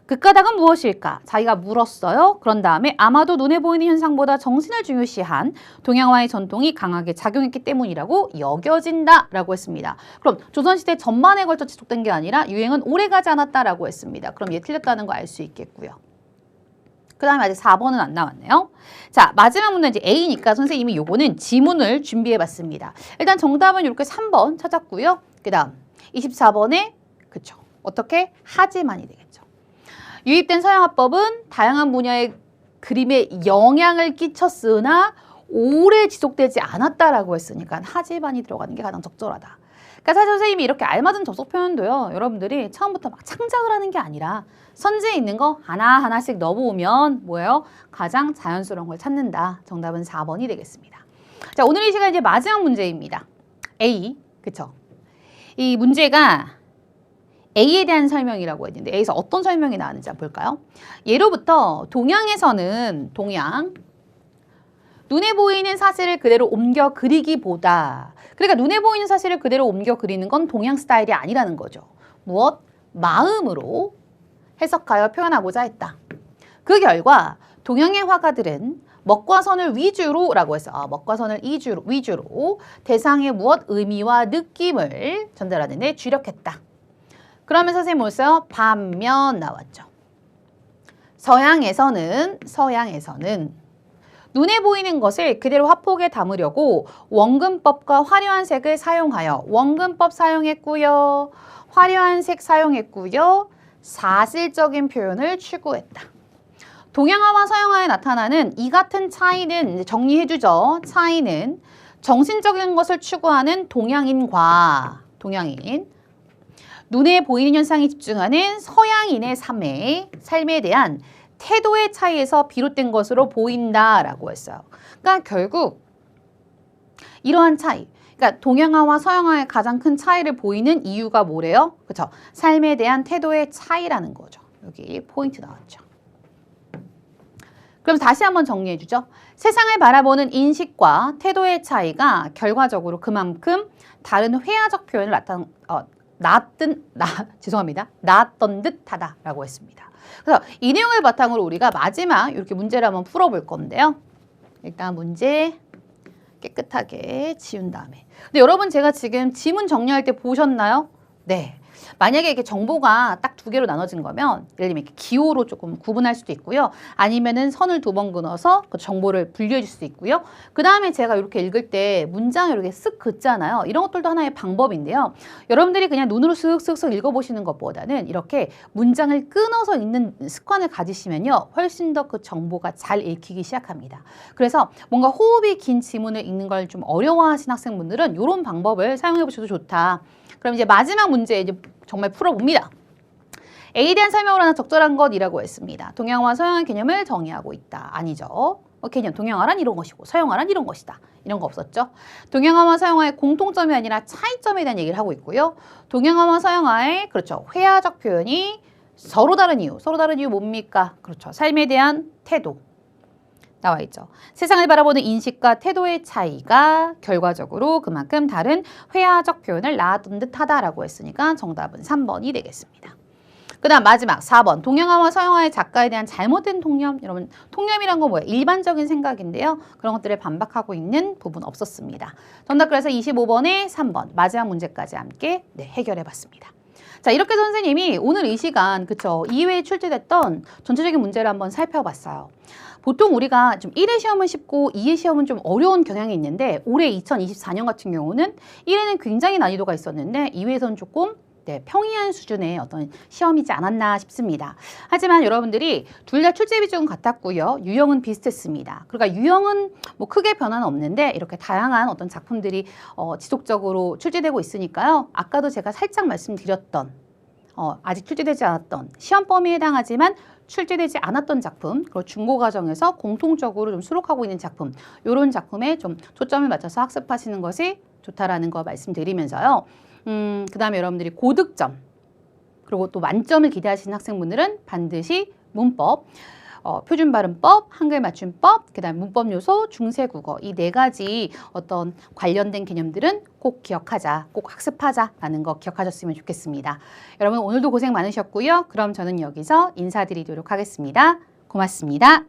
그 까닭은 무엇일까? 자기가 물었어요. 그런 다음에 아마도 눈에 보이는 현상보다 정신을 중요시한 동양화의 전통이 강하게 작용했기 때문이라고 여겨진다라고 했습니다. 그럼 조선시대 전반에 걸쳐 지속된 게 아니라 유행은 오래가지 않았다라고 했습니다. 그럼 얘 틀렸다는 거 알 수 있겠고요. 그 다음에 아직 4번은 안 나왔네요. 자, 마지막 문제 이제 A니까 선생님이 요거는 지문을 준비해봤습니다. 일단 정답은 이렇게 3번 찾았고요. 그 다음 24번에 그쵸. 어떻게? 하지만이 되겠죠. 유입된 서양화법은 다양한 분야의 그림에 영향을 끼쳤으나 오래 지속되지 않았다라고 했으니까 하지만이 들어가는 게 가장 적절하다. 그러니까 사실 선생님이 이렇게 알맞은 접속 표현도요. 여러분들이 처음부터 막 창작을 하는 게 아니라 선지에 있는 거 하나하나씩 넣어보면 뭐예요? 가장 자연스러운 걸 찾는다. 정답은 4번이 되겠습니다. 자, 오늘 이 시간 이제 마지막 문제입니다. A, 그쵸? 이 문제가 A에 대한 설명이라고 했는데 A에서 어떤 설명이 나왔는지 한번 볼까요? 예로부터 동양에서는 눈에 보이는 사실을 그대로 옮겨 그리기보다, 그러니까 눈에 보이는 사실을 그대로 옮겨 그리는 건 동양 스타일이 아니라는 거죠. 무엇? 마음으로 해석하여 표현하고자 했다. 그 결과 동양의 화가들은 먹과 선을 위주로 라고 해서 먹과 선을 위주로 대상의 무엇? 의미와 느낌을 전달하는 데 주력했다. 그러면 선생님 뭐 써요? 반면 나왔죠. 서양에서는 눈에 보이는 것을 그대로 화폭에 담으려고 원근법과 화려한 색을 사용하여 원근법 사용했고요. 화려한 색 사용했고요. 사실적인 표현을 추구했다. 동양화와 서양화에 나타나는 이 같은 차이는 정리해주죠. 차이는 정신적인 것을 추구하는 동양인 눈에 보이는 현상에 집중하는 서양인의 삶에 대한 태도의 차이에서 비롯된 것으로 보인다라고 했어요. 그러니까 결국 이러한 차이, 그러니까 동양화와 서양화의 가장 큰 차이를 보이는 이유가 뭐래요? 그렇죠? 삶에 대한 태도의 차이라는 거죠. 여기 포인트 나왔죠. 그럼 다시 한번 정리해 주죠. 세상을 바라보는 인식과 태도의 차이가 결과적으로 그만큼 다른 회화적 표현을 낳았던 듯하다라고 했습니다. 그래서 이 내용을 바탕으로 우리가 마지막 이렇게 문제를 한번 풀어볼 건데요. 일단 문제 깨끗하게 지운 다음에. 근데 여러분 제가 지금 지문 정리할 때 보셨나요? 네. 만약에 이렇게 정보가 딱 두 개로 나눠진 거면 예를 들면 이렇게 기호로 조금 구분할 수도 있고요. 아니면은 선을 두 번 그어서 그 정보를 분류해 줄 수도 있고요. 그 다음에 제가 이렇게 읽을 때 문장을 이렇게 쓱 긋잖아요. 이런 것들도 하나의 방법인데요. 여러분들이 그냥 눈으로 쓱쓱쓱 읽어보시는 것보다는 이렇게 문장을 끊어서 읽는 습관을 가지시면요. 훨씬 더 그 정보가 잘 읽히기 시작합니다. 그래서 뭔가 호흡이 긴 지문을 읽는 걸 좀 어려워하시는 학생분들은 이런 방법을 사용해 보셔도 좋다. 그럼 이제 마지막 문제 이제 정말 풀어봅니다. A에 대한 설명을 하는 적절한 것이라고 했습니다. 동양화와 서양화 개념을 정의하고 있다. 아니죠. 개념, 동양화란 이런 것이고 서양화란 이런 것이다. 이런 거 없었죠. 동양화와 서양화의 공통점이 아니라 차이점에 대한 얘기를 하고 있고요. 동양화와 서양화의 그렇죠. 회화적 표현이 서로 다른 이유 뭡니까? 그렇죠. 삶에 대한 태도. 나와 있죠. 세상을 바라보는 인식과 태도의 차이가 결과적으로 그만큼 다른 회화적 표현을 낳았던 듯하다라고 했으니까 정답은 3번이 되겠습니다. 그 다음 마지막 4번 동양화와 서양화의 작가에 대한 잘못된 통념. 여러분 통념이란 건 뭐예요? 일반적인 생각인데요. 그런 것들을 반박하고 있는 부분 없었습니다. 정답 그래서 25번에 3번 마지막 문제까지 함께 해결해 봤습니다. 자 이렇게 선생님이 오늘 이 시간 그쵸 2회에 출제됐던 전체적인 문제를 한번 살펴봤어요. 보통 우리가 좀 1회 시험은 쉽고 2회 시험은 좀 어려운 경향이 있는데 올해 2024년 같은 경우는 1회는 굉장히 난이도가 있었는데 2회에서는 조금 평이한 수준의 어떤 시험이지 않았나 싶습니다. 하지만 여러분들이 둘 다 출제 비중은 같았고요. 유형은 비슷했습니다. 그러니까 유형은 뭐 크게 변화는 없는데 이렇게 다양한 어떤 작품들이 지속적으로 출제되고 있으니까요. 아까도 제가 살짝 말씀드렸던 아직 출제되지 않았던 시험 범위에 해당하지만 출제되지 않았던 작품, 그리고 중고 과정에서 공통적으로 좀 수록하고 있는 작품, 이런 작품에 좀 초점을 맞춰서 학습하시는 것이 좋다라는 거 말씀드리면서요. 그 다음에 여러분들이 고득점, 그리고 또 만점을 기대하시는 학생분들은 반드시 문법, 표준발음법, 한글맞춤법, 그 다음 문법 요소, 중세국어 이 4가지 어떤 관련된 개념들은 꼭 기억하자, 꼭 학습하자라는 거 기억하셨으면 좋겠습니다. 여러분 오늘도 고생 많으셨고요. 그럼 저는 여기서 인사드리도록 하겠습니다. 고맙습니다.